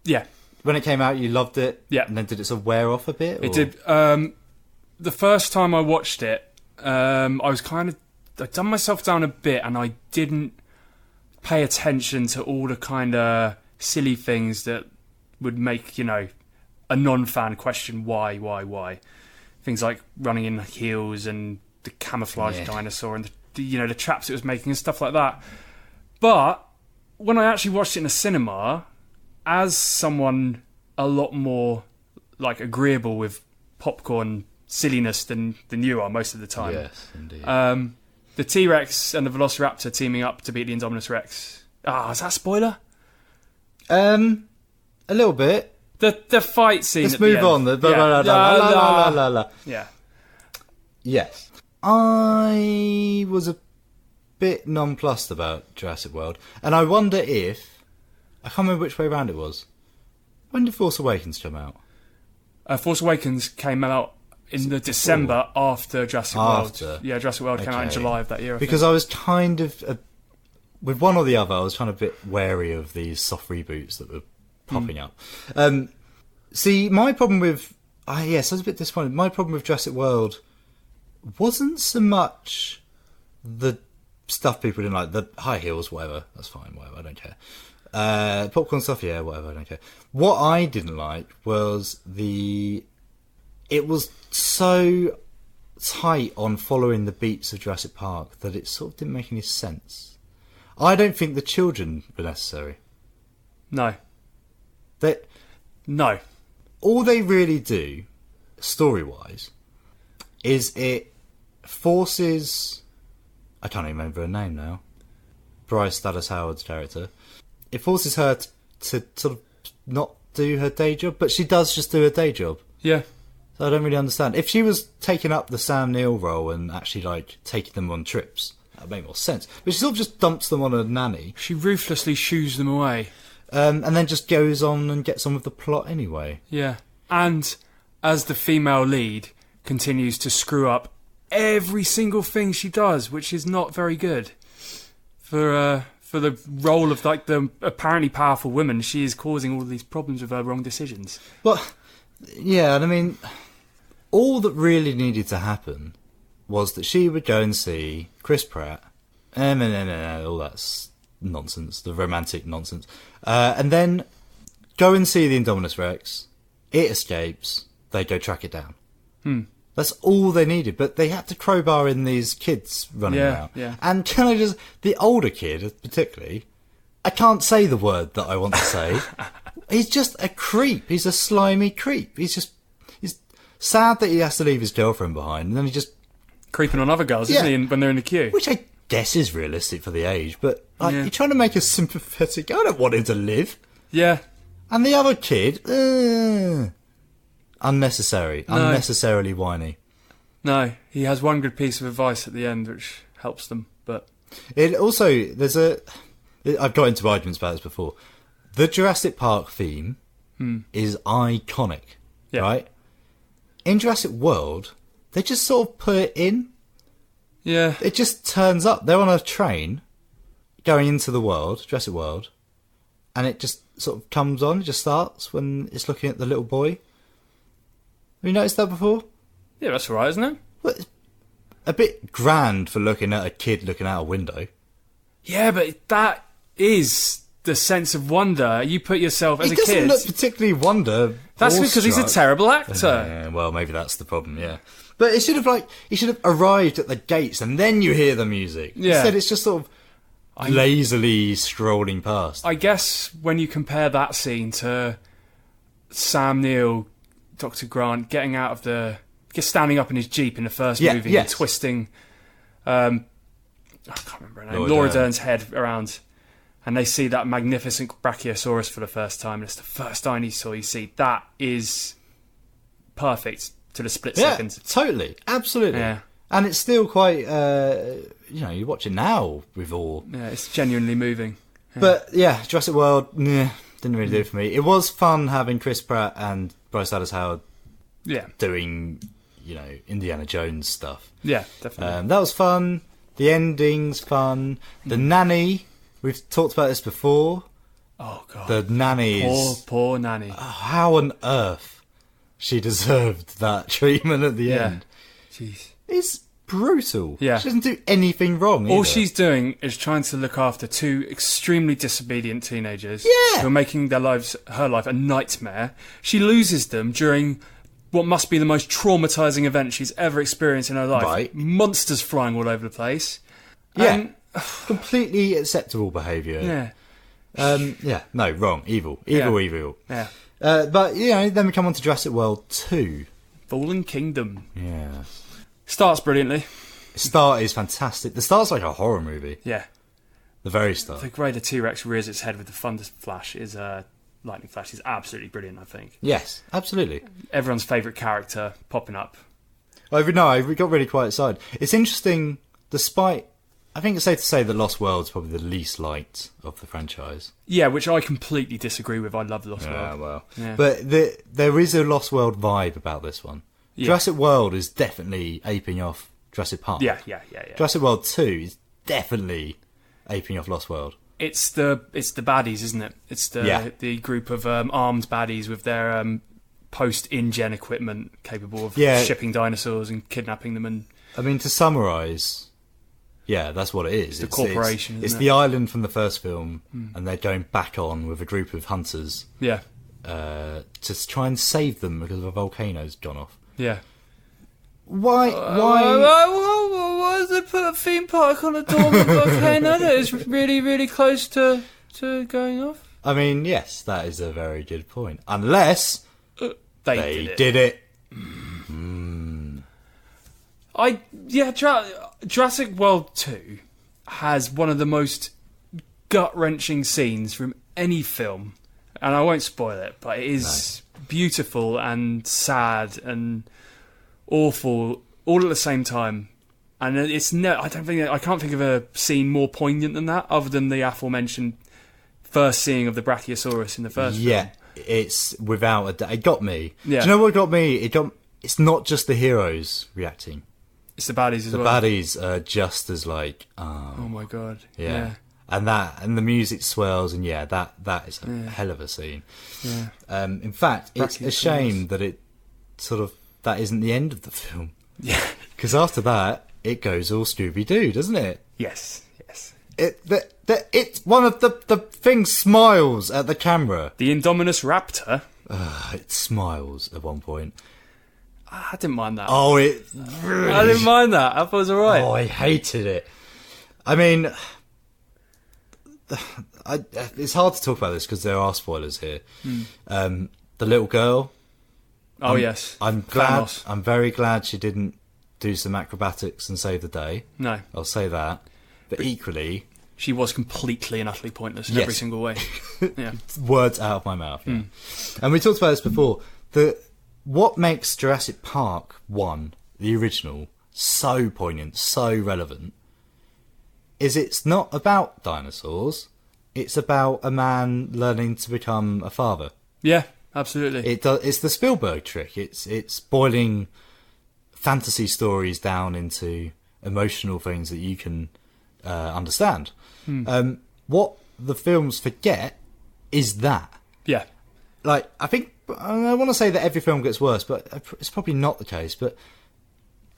Yeah. When it came out, you loved it. Yeah. And then did it sort of wear off a bit? Or? It did. The first time I watched it, I'd done myself down a bit, and I didn't pay attention to all the kind of silly things that would make, a non-fan question why. Things like running in heels and the camouflage dinosaur and the traps it was making and stuff like that. But when I actually watched it in a cinema, as someone a lot more agreeable with popcorn silliness than you are most of the time. Yes, indeed. The T-Rex and the Velociraptor teaming up to beat the Indominus Rex. Is that a spoiler? A little bit. The fight scene. Let's move on. Yeah. Yes. I was a bit nonplussed about Jurassic World, and I wonder if I can't remember which way around it was. When did Force Awakens come out? Force Awakens came out in the December after Jurassic World. Yeah, Jurassic World came out in July of that year. Because I was kind of with one or the other. I was kind of a bit wary of these soft reboots that were popping up. See, my problem with I was a bit disappointed. My problem with Jurassic World wasn't so much the stuff people didn't like. The high heels, whatever. That's fine, whatever. I don't care. Popcorn stuff, yeah, whatever. I don't care. What I didn't like was it was so tight on following the beats of Jurassic Park that it sort of didn't make any sense. I don't think the children were necessary. No. No. All they really do, story-wise, is it forces... I can't even remember her name now. Bryce Dallas Howard's character. It forces her to sort of not do her day job, but she does just do her day job. Yeah. So I don't really understand. If she was taking up the Sam Neill role and actually, like, taking them on trips, that would make more sense. But she sort of just dumps them on a nanny. She ruthlessly shoos them away. And then just goes on and gets on with the plot anyway. Yeah. And as the female lead, continues to screw up every single thing she does, which is not very good. For the role of, like, the apparently powerful woman, she is causing all of these problems with her wrong decisions. Well, yeah, and I mean, all that really needed to happen was that she would go and see Chris Pratt, all that nonsense, the romantic nonsense, and then go and see the Indominus Rex. It escapes. They go track it down. That's all they needed, but they had to crowbar in these kids running around. Yeah. And can I just... The older kid, particularly, I can't say the word that I want to say. He's just a creep. He's a slimy creep. He's sad that he has to leave his girlfriend behind, and then he just... Creeping on other girls, isn't he, when they're in the queue? Which I guess is realistic for the age, but like, you're trying to make us sympathetic. I don't want him to live. Yeah. And the other kid... unnecessary. No. Unnecessarily whiny. No, he has one good piece of advice at the end which helps them, but... It also, I've got into arguments about this before. The Jurassic Park theme is iconic, right? In Jurassic World, they just sort of put it in. Yeah. It just turns up. They're on a train going into the world, Jurassic World, and it just sort of comes on, it just starts when it's looking at the little boy. Have you noticed that before? Yeah, that's all right, isn't it? Well, it's a bit grand for looking at a kid looking out a window. Yeah, but that is the sense of wonder. You put yourself as a kid... He doesn't look particularly wonder. That's because he's a terrible actor. Yeah, well, maybe that's the problem, yeah. But it should have, he should have arrived at the gates and then you hear the music. Yeah. Instead, it's just sort of lazily strolling past. I guess when you compare that scene to Sam Neill, Dr. Grant, getting out of just standing up in his Jeep in the first movie and twisting, I can't remember her name, Laura Dern's head around, and they see that magnificent Brachiosaurus for the first time, and it's the first time you see, that is perfect to the split second. Totally, absolutely. Yeah. And it's still quite, you watch it now with all... Yeah, it's genuinely moving. Yeah. But, yeah, Jurassic World, didn't really do it for me. It was fun having Chris Pratt and Bryce Dallas Howard doing, Indiana Jones stuff. Yeah, definitely. That was fun. The ending's fun. The nanny, we've talked about this before. Oh, God. The nanny Poor nanny. How on earth she deserved that treatment at the end. Jeez. It's brutal. Yeah. She doesn't do anything wrong All either. she's doing is trying to look after two extremely disobedient teenagers who are making her life a nightmare. She loses them during what must be the most traumatising event she's ever experienced in her life. Right. Monsters flying all over the place. Yeah. Completely acceptable behaviour. Yeah. No, wrong. Evil. Evil. Yeah. But, then we come on to Jurassic World 2. Fallen Kingdom. Yeah. Starts brilliantly. The start is fantastic. The start's like a horror movie. Yeah. The very start. The way the T-Rex rears its head with the thunder flash is... lightning flash is absolutely brilliant, I think. Yes, absolutely. Everyone's favourite character popping up. I got really quite excited. It's interesting, despite... I think it's safe to say that Lost World's probably the least liked of the franchise. Yeah, which I completely disagree with. I love Lost World. Well. Yeah. But there is a Lost World vibe about this one. Yeah. Jurassic World is definitely aping off Jurassic Park. Yeah. Jurassic World 2 is definitely aping off Lost World. It's the baddies, isn't it? It's the group of armed baddies with their post-InGen equipment capable of shipping dinosaurs and kidnapping them and I mean, to summarise, yeah, that's what it is. It's the corporation, It's isn't the island from the first film, and they're going back on with a group of hunters. Yeah. To try and save them because a volcano's gone off. Yeah. Why? Why did they put a theme park on a dormant volcano that is really, really close to going off? I mean, yes, that is a very good point. Unless they did it. Jurassic World 2 has one of the most gut-wrenching scenes from any film. And I won't spoil it, but it is beautiful and sad and awful all at the same time. And I can't think of a scene more poignant than that, other than the aforementioned first seeing of the Brachiosaurus in the first film. Yeah, it's without a doubt. It got me. Yeah. Do you know what got me? It's not just the heroes reacting. It's the baddies as well. The baddies are just as like, oh my god. Yeah. And the music swells, and that is a hell of a scene. Yeah. In fact, it's a shame that that isn't the end of the film. Yeah. Because after that, it goes all Scooby-Doo, doesn't it? Yes. It's one of the things smiles at the camera. The Indominus Raptor. It smiles at one point. I didn't mind that. Oh, it really... I didn't mind that. I thought it was alright. Oh, I hated it. I mean, it's hard to talk about this because there are spoilers here. The little girl. Oh, yes. I'm very glad she didn't do some acrobatics and save the day. No. I'll say that. But equally... She was completely and utterly pointless in every single way. Yeah. Words out of my mouth. Yeah. And we talked about this before. What makes Jurassic Park 1, the original, so poignant, so relevant, is it's not about dinosaurs. It's about a man learning to become a father. Yeah, absolutely. It's the Spielberg trick. It's boiling fantasy stories down into emotional things that you can understand. What the films forget is that. Yeah. Like, I want to say that every film gets worse, but it's probably not the case. But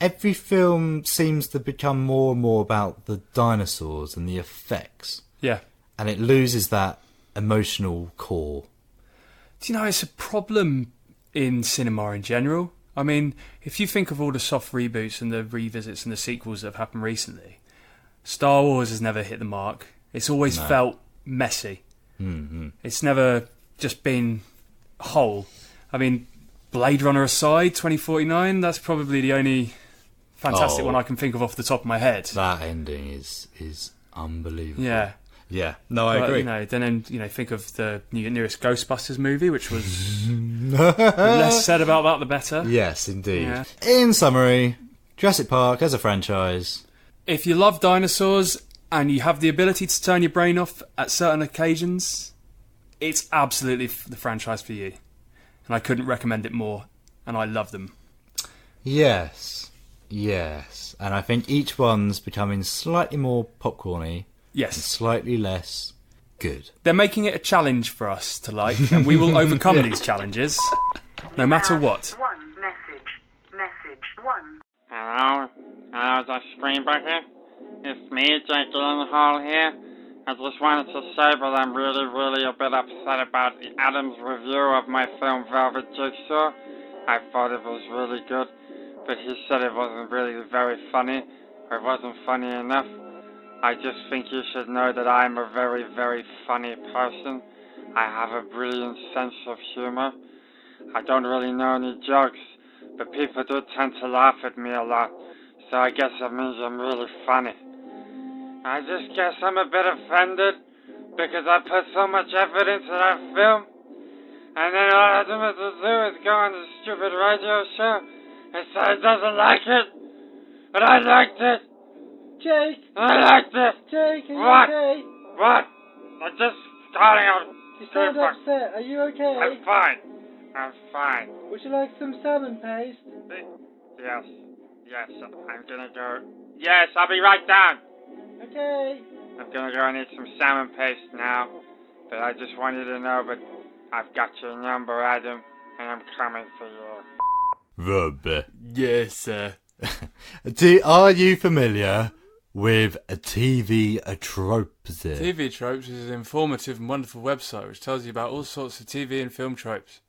every film seems to become more and more about the dinosaurs and the effects. Yeah. And it loses that emotional core. Do you know, it's a problem in cinema in general. I mean, if you think of all the soft reboots and the revisits and the sequels that have happened recently, Star Wars has never hit the mark. It's always felt messy. Mm-hmm. It's never just been whole. I mean, Blade Runner aside, 2049, that's probably the only fantastic one I can think of off the top of my head. That ending is unbelievable. Yeah. Yeah. No, I agree. Then think of the newest Ghostbusters movie, which was the less said about that, the better. Yes, indeed. Yeah. In summary, Jurassic Park as a franchise. If you love dinosaurs and you have the ability to turn your brain off at certain occasions, it's absolutely the franchise for you. And I couldn't recommend it more. And I love them. Yes. And I think each one's becoming slightly more popcorny. Yes. And slightly less good. They're making it a challenge for us to like, and we will overcome these challenges, no matter what. One message one. Hello, the Screen Bucket. It's me, Jake Gyllenhaal here. I just wanted to say that I'm really a bit upset about Adam's review of my film Velvet Jigsaw. I thought it was really good, but he said it wasn't really very funny, or it wasn't funny enough. I just think you should know that I'm a very funny person. I have a brilliant sense of humor. I don't really know any jokes, but people do tend to laugh at me a lot, so I guess that means I'm really funny. I just guess I'm a bit offended because I put so much effort into that film, and then all Adam has to do is go on the stupid radio show and say he doesn't like it, but I liked it. Jake! I liked it! Jake, are you What? okay? What? I'm just starting out. You sound upset. Are you okay? I'm fine. I'm fine. Would you like some salmon paste? Yes, I'm gonna go. Yes, I'll be right down. Okay. I'm gonna go and eat some salmon paste now, but I just want you to know that I've got your number, Adam, and I'm coming for you. Rubber. Yes, sir. Are you familiar with a TV Tropes? TV Tropes is an informative and wonderful website which tells you about all sorts of TV and film tropes.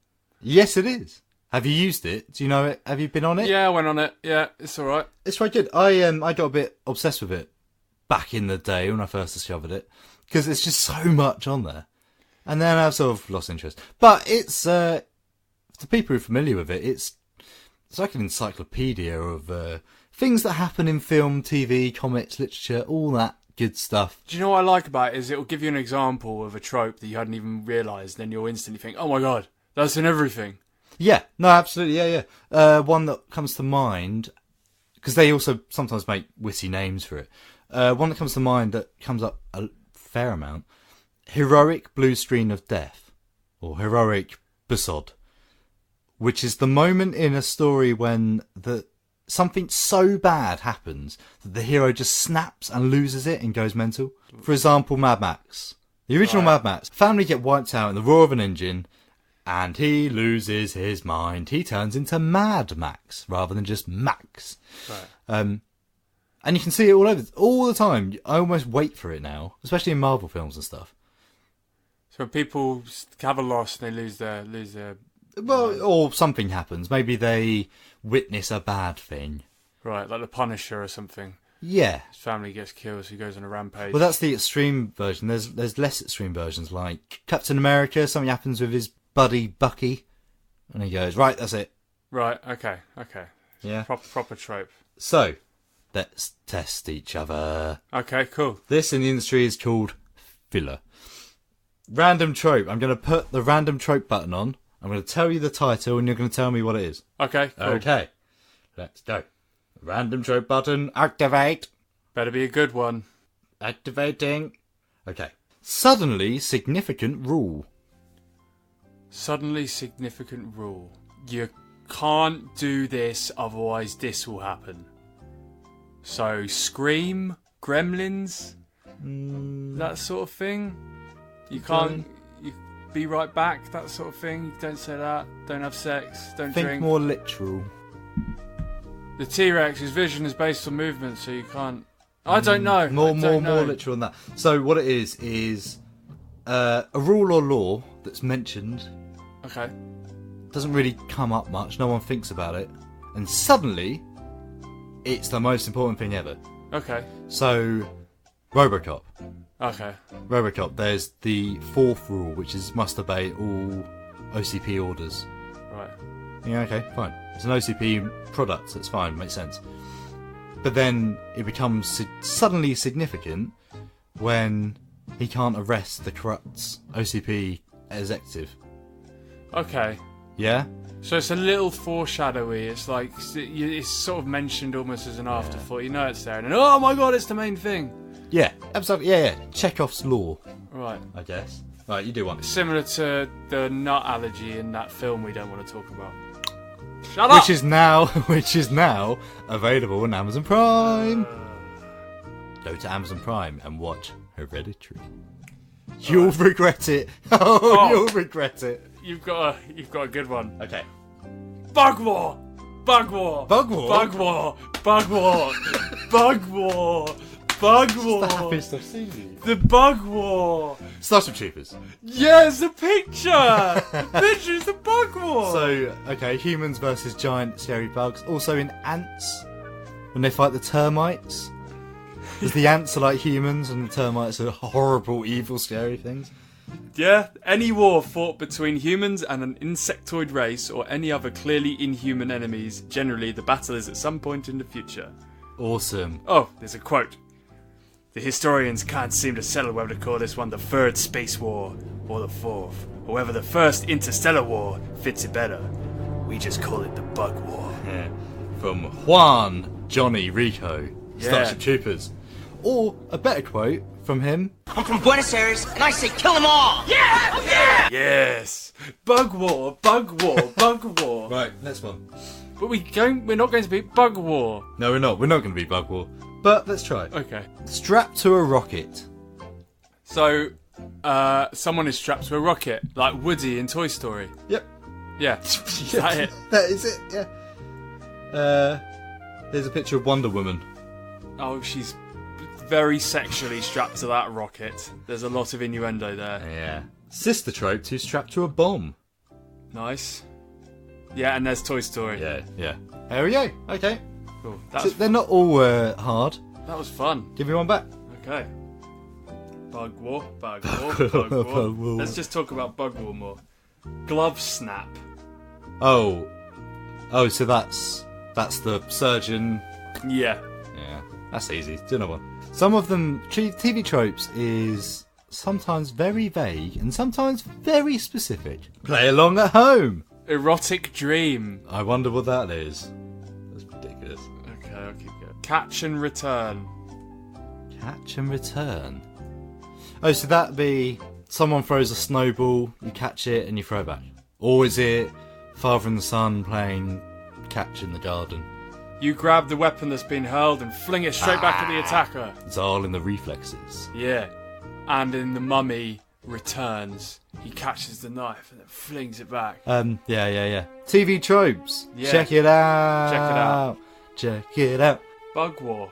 Yes, it is. Have you used it? Do you know it? Have you been on it? Yeah, I went on it. Yeah, it's alright. It's quite good. I got a bit obsessed with it back in the day when I first discovered it, because there's just so much on there. And then I've sort of lost interest. But it's, for people who are familiar with it, it's like an encyclopedia of things that happen in film, TV, comics, literature, all that good stuff. Do you know what I like about it is it'll give you an example of a trope that you hadn't even realised, then you'll instantly think, oh my god, that's in everything. Yeah, no, absolutely, yeah. One that comes to mind, because they also sometimes make witty names for it. One that comes to mind that comes up a fair amount, Heroic Blue Screen of Death, or Heroic Besod, which is the moment in a story when something so bad happens that the hero just snaps and loses it and goes mental. For example, Mad Max. The original Mad Max. Family get wiped out in the roar of an engine, and he loses his mind. He turns into Mad Max rather than just Max. Right. And you can see it all the time. I almost wait for it now, especially in Marvel films and stuff. So when people have a loss, they lose their. Well, or something happens. Maybe they witness a bad thing. Right, like the Punisher or something. Yeah. His family gets killed, so he goes on a rampage. Well, that's the extreme version. There's less extreme versions, like Captain America. Something happens with his buddy Bucky, and he goes, right, that's it. Right, okay. Yeah. Proper trope. So, let's test each other. Okay, cool. This in the industry is called filler. Random trope. I'm going to put the random trope button on. I'm going to tell you the title, and you're going to tell me what it is. Okay, cool. Okay. Let's go. Random trope button. Activate. Better be a good one. Activating. Okay. Suddenly significant rule. Suddenly significant rule. You can't do this, otherwise this will happen. So, Scream, Gremlins, that sort of thing. You can't... You be right back, that sort of thing. Don't say that. Don't have sex. Don't drink. Think more literal. The T-Rex's vision is based on movement, so you can't... I don't know. More literal than that. So what it is a rule or law that's mentioned. Okay. Doesn't really come up much. No one thinks about it, and suddenly, it's the most important thing ever. Okay. So, RoboCop. Okay. RoboCop. There's the fourth rule, which is must obey all OCP orders. Right. Yeah. Okay. Fine. It's an OCP product. So it's fine. Makes sense. But then it becomes suddenly significant when he can't arrest the corrupt OCP executive. Okay. Yeah? So it's a little foreshadowy. It's like, it's sort of mentioned almost as an afterthought. You know it's there. And then, oh my god, it's the main thing. Yeah, absolutely. Yeah. Chekhov's law. Right. I guess. Right, you do one. Similar to the nut allergy in that film we don't want to talk about. Shut up! Which is now available on Amazon Prime. Go to Amazon Prime and watch Hereditary. You'll regret it. Oh, you'll regret it. You've got a good one. Okay. Bug War! Bug War! Bug War? Bug War! Bug War! Bug War! Bug War! That's the happiest I've seen you. The Bug War! Starship Troopers. Yes, the picture! The picture is the Bug War! So, okay, humans versus giant scary bugs. Also in Ants, when they fight the termites. Because the ants are like humans and the termites are horrible, evil, scary things. Yeah, any war fought between humans and an insectoid race or any other clearly inhuman enemies, generally the battle is at some point in the future. Awesome. Oh, there's a quote. The historians can't seem to settle whether to call this one the third space war or the fourth, or whether the first interstellar war fits it better. We just call it the Bug War. Yeah. From Juan Johnny Rico, Starship Troopers. Or a better quote from him. I'm from Buenos Aires, and I say kill them all! Yeah! Yeah! Yes! Bug War, Bug War, Bug War. Right, next one. But we're not going to be Bug War. No, we're not. We're not going to be Bug War. But let's try. Okay. Strapped to a rocket. So, someone is strapped to a rocket, like Woody in Toy Story. Yep. Yeah. Is that it? That is it, yeah. There's a picture of Wonder Woman. Oh, she's very sexually strapped to that rocket. There's a lot of innuendo there. Yeah. Sister Tropes who's strapped to a bomb. Nice. Yeah, and there's Toy Story. Yeah. There we go. Okay. Cool. They're not all hard. That was fun. Give me one back. Okay. Bug War. Let's just talk about Bug War more. Glove snap. Oh, so that's the surgeon. Yeah, that's easy. Do another one. Some of them, TV Tropes is sometimes very vague and sometimes very specific. Play along at home. Erotic dream. I wonder what that is. That's ridiculous. Okay, I'll keep going. Catch and return. Catch and return. Oh, so that'd be someone throws a snowball, you catch it and you throw it back. Or is it father and the son playing catch in the garden? You grab the weapon that's been hurled and fling it straight back at the attacker. It's all in the reflexes. Yeah. And in The Mummy Returns, he catches the knife and then flings it back. Yeah. TV Tropes. Yeah. Check it out. Bug War.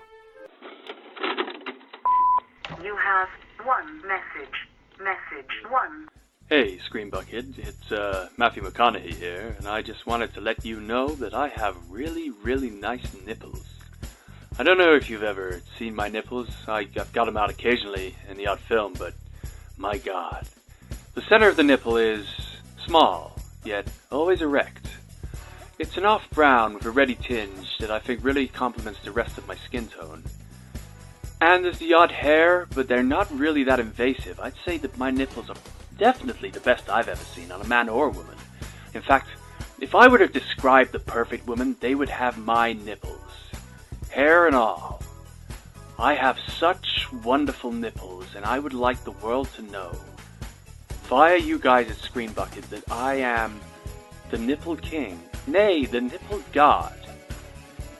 You have one message. Message 1. Hey, Screen Bucket, it's Matthew McConaughey here, and I just wanted to let you know that I have really, really nice nipples. I don't know if you've ever seen my nipples. I've got them out occasionally in the odd film, but my God. The center of the nipple is small, yet always erect. It's an off-brown with a reddy tinge that I think really complements the rest of my skin tone. And there's the odd hair, but they're not really that invasive. I'd say that my nipples are definitely the best I've ever seen on a man or a woman. In fact, if I were to describe the perfect woman, they would have my nipples. Hair and all. I have such wonderful nipples, and I would like the world to know, via you guys at Screen Bucket, that I am the nipple king, nay, the nipple god.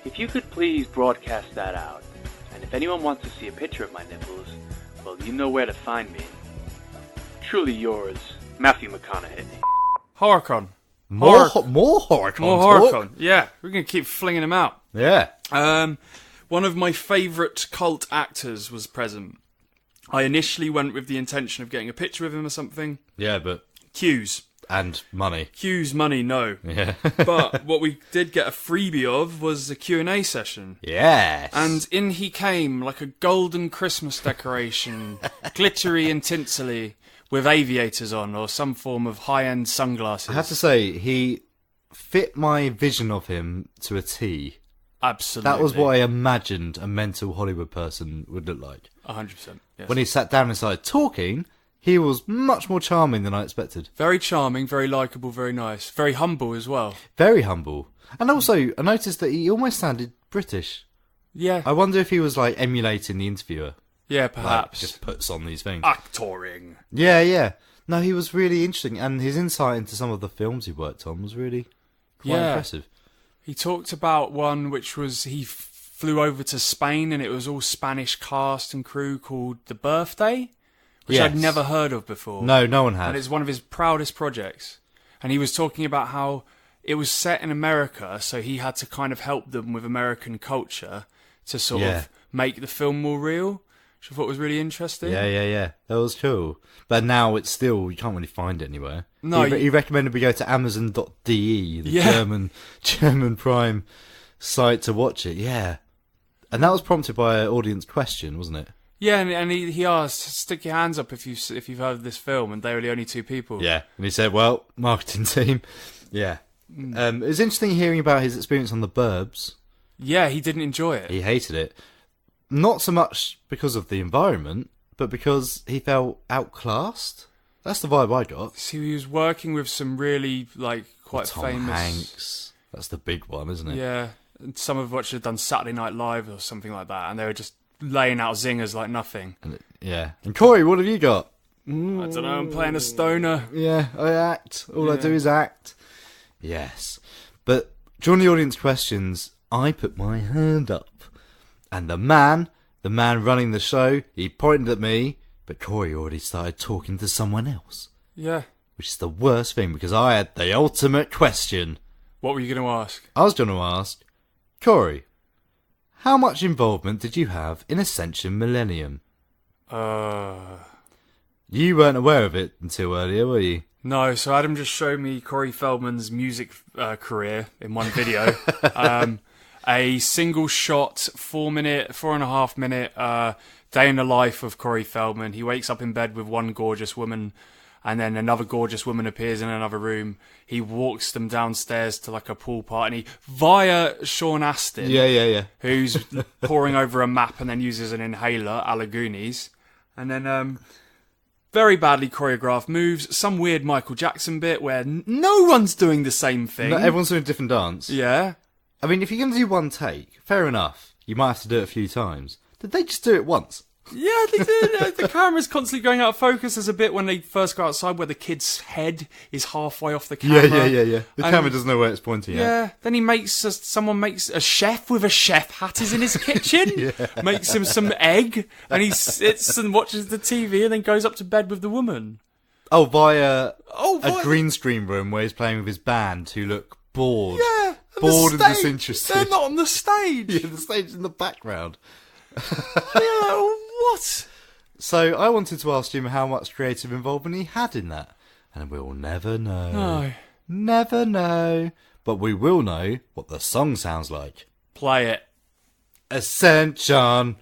If you could please broadcast that out, and if anyone wants to see a picture of my nipples, well, you know where to find me. Truly yours, Matthew McConaughey. Horrorcon. More Horrorcon. More Horrorcon. Yeah, we're going to keep flinging them out. Yeah. One of my favourite cult actors was present. I initially went with the intention of getting a picture with him or something. Yeah, but... Cues. And money. Cues, money, no. Yeah. But what we did get a freebie of was a Q&A session. Yes. And in he came like a golden Christmas decoration, glittery and tinsely, with aviators on or some form of high-end sunglasses. I have to say, he fit my vision of him to a T. Absolutely. That was what I imagined a mental Hollywood person would look like. 100%. Yes. When he sat down and started talking, he was much more charming than I expected. Very charming, very likeable, very nice. Very humble as well. Very humble. And also, I noticed that he almost sounded British. Yeah. I wonder if he was, like, emulating the interviewer. Yeah, perhaps. Like, just puts on these things. Actoring. Yeah. No, he was really interesting. And his insight into some of the films he worked on was really quite impressive. He talked about one which was he flew over to Spain and it was all Spanish cast and crew called The Birthday, which I'd never heard of before. No, no one had. And it's one of his proudest projects. And he was talking about how it was set in America, so he had to kind of help them with American culture to sort of make the film more real, which I thought was really interesting. Yeah. That was cool. But now it's still, you can't really find it anywhere. No, he recommended we go to Amazon.de, the German Prime site to watch it. Yeah. And that was prompted by an audience question, wasn't it? Yeah, and he asked, stick your hands up if you've heard of this film, and they were the only two people. Yeah, and he said, well, marketing team. Yeah. It was interesting hearing about his experience on The Burbs. Yeah, he didn't enjoy it. He hated it. Not so much because of the environment, but because he felt outclassed. That's the vibe I got. So he was working with some really, quite Tom famous... Hanks. That's the big one, isn't it? Yeah. And some of which had done Saturday Night Live or something like that, and they were just laying out zingers like nothing. And Corey, what have you got? I don't know, I'm playing a stoner. Yeah, I act. All I do is act. Yes. But during the audience questions, I put my hand up. And the man running the show, he pointed at me, but Corey already started talking to someone else. Yeah. Which is the worst thing, because I had the ultimate question. What were you going to ask? I was going to ask, Corey, how much involvement did you have in Ascension Millennium? You weren't aware of it until earlier, were you? No, so Adam just showed me Corey Feldman's music career in one video. A single shot, 4.5 minute day in the life of Corey Feldman. He wakes up in bed with one gorgeous woman, and then another gorgeous woman appears in another room. He walks them downstairs to like a pool party via Sean Astin. Yeah. Who's poring over a map and then uses an inhaler, a la Goonies. And then very badly choreographed moves, some weird Michael Jackson bit where no one's doing the same thing. No, everyone's doing a different dance. Yeah. I mean, if you're going to do one take, fair enough. You might have to do it a few times. Did they just do it once? Yeah, they did. The camera's constantly going out of focus. There's a bit when they first go outside where the kid's head is halfway off the camera. Yeah. The camera doesn't know where it's pointing at. Yeah. Then someone makes a chef with a chef hat is in his kitchen. Makes him some egg, and he sits and watches the TV and then goes up to bed with the woman. Oh, via a green screen room where he's playing with his band who look bored. Yeah. Bored and disinterested. They're not on the stage. Yeah, the stage is in the background. Yeah, what? So I wanted to ask him how much creative involvement he had in that. And we'll never know. No. Never know. But we will know what the song sounds like. Play it. Ascension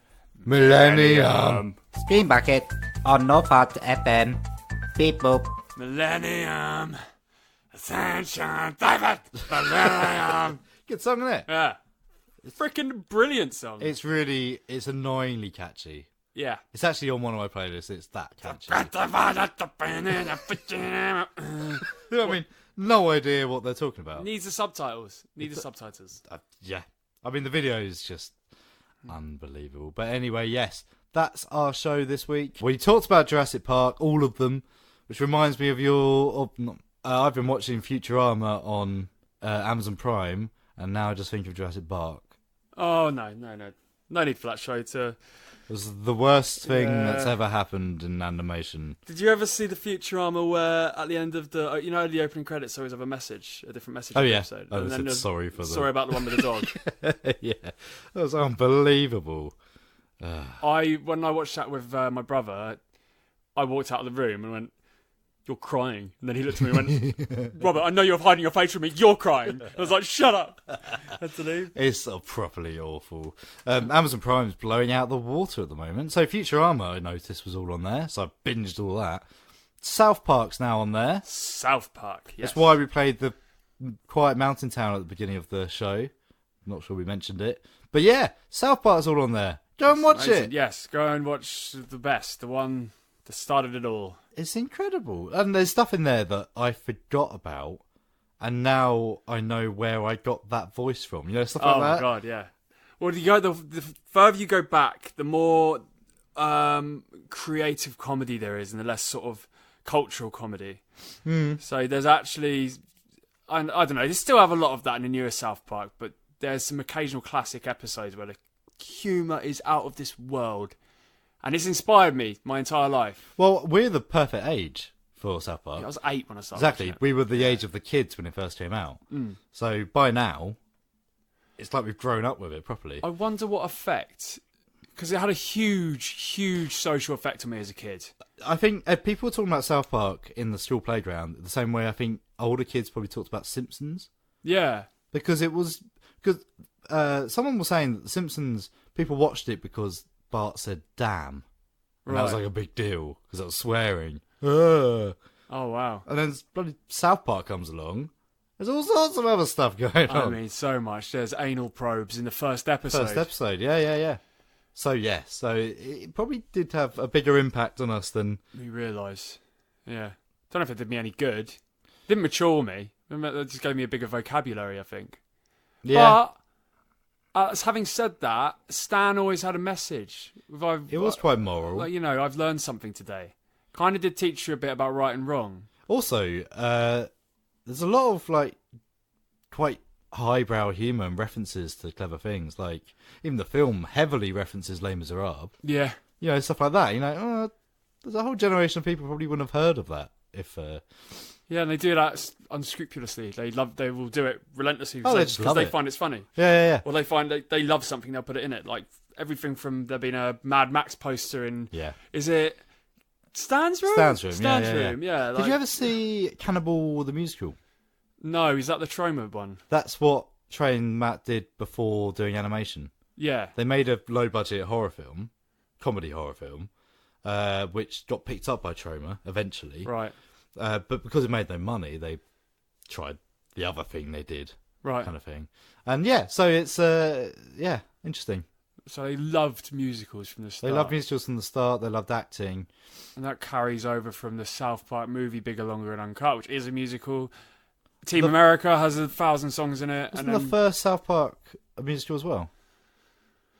Millennium. Screen Bucket on North Herts FM. Beep boop. Millennium. Ascension. David. Millennium. Good song, isn't it? Yeah. Freaking brilliant song. It's annoyingly catchy. Yeah. It's actually on one of my playlists. It's that catchy. You know what I mean? No idea what they're talking about. Needs the subtitles. Yeah. I mean, the video is just unbelievable. But anyway, yes, that's our show this week. We talked about Jurassic Park, all of them, which reminds me of I've been watching Futurama on Amazon Prime, and now I just think of Jurassic Park. Oh, no. No need for that show to... It was the worst thing that's ever happened in animation. Did you ever see the Futurama where at the end of the opening credits always have a different message? Oh, yeah. Episode. Oh, and then sorry about the one with the dog. Yeah. That was unbelievable. When I watched that with my brother, I walked out of the room and went, "You're crying." And then he looked at me and went, "Robert, I know you're hiding your face from me. You're crying." I was like, "Shut up." Had to leave. It's properly awful. Amazon Prime's blowing out the water at the moment. So Futurama, I noticed, was all on there. So I binged all that. South Park's now on there. South Park, yes. That's why we played the Quiet Mountain Town at the beginning of the show. I'm not sure we mentioned it. But yeah, South Park's all on there. Go and watch it. Yes, go and watch the best. The one that started it all. It's incredible. And there's stuff in there that I forgot about. And now I know where I got that voice from. You know, stuff like that. Oh, my God, yeah. Well, the further you go back, the more creative comedy there is and the less sort of cultural comedy. So there's actually... I don't know. They still have a lot of that in the newer South Park, but there's some occasional classic episodes where the humour is out of this world. And it's inspired me my entire life. Well, we're the perfect age for South Park. Yeah, I was 8 when I started. Exactly. We were the age of the kids when it first came out. So by now, it's like we've grown up with it properly. I wonder what effect... Because it had a huge, huge social effect on me as a kid. I think people were talking about South Park in the school playground the same way I think older kids probably talked about Simpsons. Yeah. Because someone was saying that The Simpsons, people watched it because Bart said damn. And that was like a big deal because that was swearing. Oh, wow. And then bloody South Park comes along. There's all sorts of other stuff going on. I mean, so much. There's anal probes in the first episode. Yeah. So, it probably did have a bigger impact on us than... we realise. Yeah. Don't know if it did me any good. Didn't mature me. It just gave me a bigger vocabulary, I think. Yeah. But, having said that, Stan always had a message. It was quite moral. Like, I've learned something today. Kind of did teach you a bit about right and wrong. Also, there's a lot of, quite highbrow humour and references to clever things. Like, even the film heavily references Les Miserables. Yeah. Stuff like that. There's a whole generation of people who probably wouldn't have heard of that if... Yeah, and they do that unscrupulously. They will do it relentlessly just because love they it. find it's funny. Yeah. Or they find they love something, they'll put it in it. Like everything from there being a Mad Max poster in. Yeah. Is it Stan's Room? Stan's Room. Stan's yeah. Room. Yeah. Did you ever see Cannibal the Musical? No, is that the Troma one? That's what Trey and Matt did before doing animation. Yeah. They made a low-budget comedy horror film, which got picked up by Troma eventually. Right. But because it made no money, they tried the other thing they did. Right. Kind of thing. And yeah, so it's, interesting. So they loved musicals from the start. They loved musicals from the start. They loved acting. And that carries over from the South Park movie Bigger, Longer and Uncut, which is a musical. Team America has 1,000 songs in it. Wasn't the first South Park a musical as well?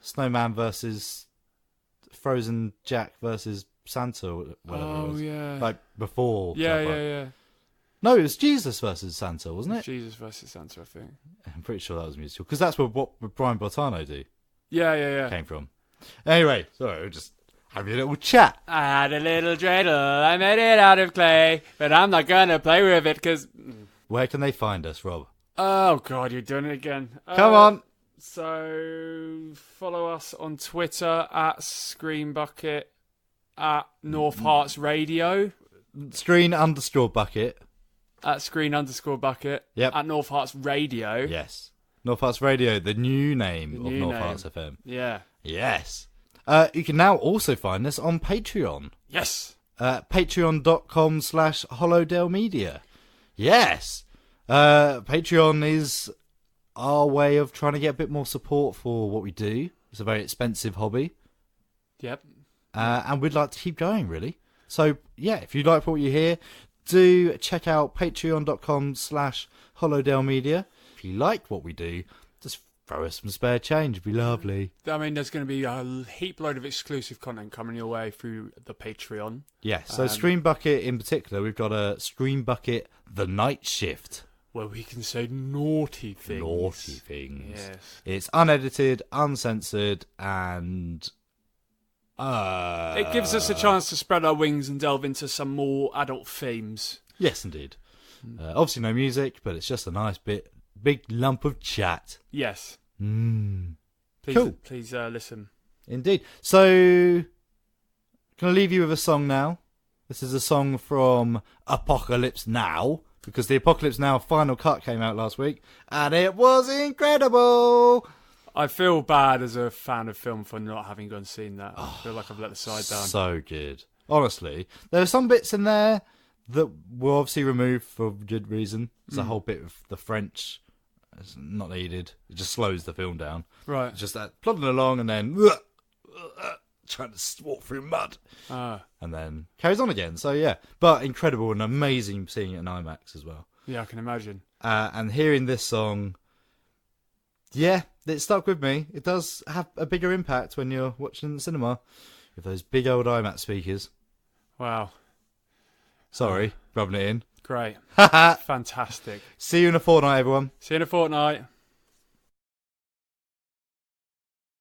Snowman versus Frozen Jack versus Santa, or whatever it was. Yeah. Like before. Yeah. No, it was Jesus versus Santa, wasn't it? Jesus versus Santa, I think. I'm pretty sure that was a musical because that's what Brian Boitano do. Yeah. Came from. Anyway, sorry, we're just having a little chat. I had a little dreidel. I made it out of clay, but I'm not gonna play with it because. Where can they find us, Rob? Oh God, you're doing it again. Come on. So follow us on Twitter at ScreenBucket, at North Herts Radio, Screen_bucket. at Screen_bucket, Yep. at North Herts Radio. Yes. North Herts Radio, the new name of North Herts FM. Yeah. Yes. You can now also find us on Patreon. Yes. Patreon.com/HollowDellMedia. Yes. Patreon is our way of trying to get a bit more support for what we do. It's a very expensive hobby. Yep. And we'd like to keep going, really. So, yeah, if you like what you hear, do check out patreon.com/HollowDellMedia. If you like what we do, just throw us some spare change. It'd be lovely. I mean, there's going to be a heap load of exclusive content coming your way through the Patreon. Yes, so ScreenBucket in particular, we've got a ScreenBucket The Night Shift. Where we can say naughty things. Naughty things. Yes. It's unedited, uncensored, and... it gives us a chance to spread our wings and delve into some more adult themes. Yes, indeed. Obviously no music, but it's just a nice big lump of chat. Yes. Please, cool. Please listen. Indeed. So, can I leave you with a song now? This is a song from Apocalypse Now, because the Apocalypse Now final cut came out last week, and it was incredible! I feel bad as a fan of film for not having gone and seen that. I feel like I've let the side down. So good. Honestly. There are some bits in there that were obviously removed for good reason. There's a whole bit of the French. It's not needed. It just slows the film down. Right. It's just that plodding along and then trying to walk through mud. And then carries on again. So, yeah. But incredible and amazing seeing it in IMAX as well. Yeah, I can imagine. And hearing this song, yeah, it stuck with me. It does have a bigger impact when you're watching in the cinema with those big old IMAX speakers. Wow. Sorry, rubbing it in. Great. Fantastic. See you in a fortnight, everyone. See you in a fortnight.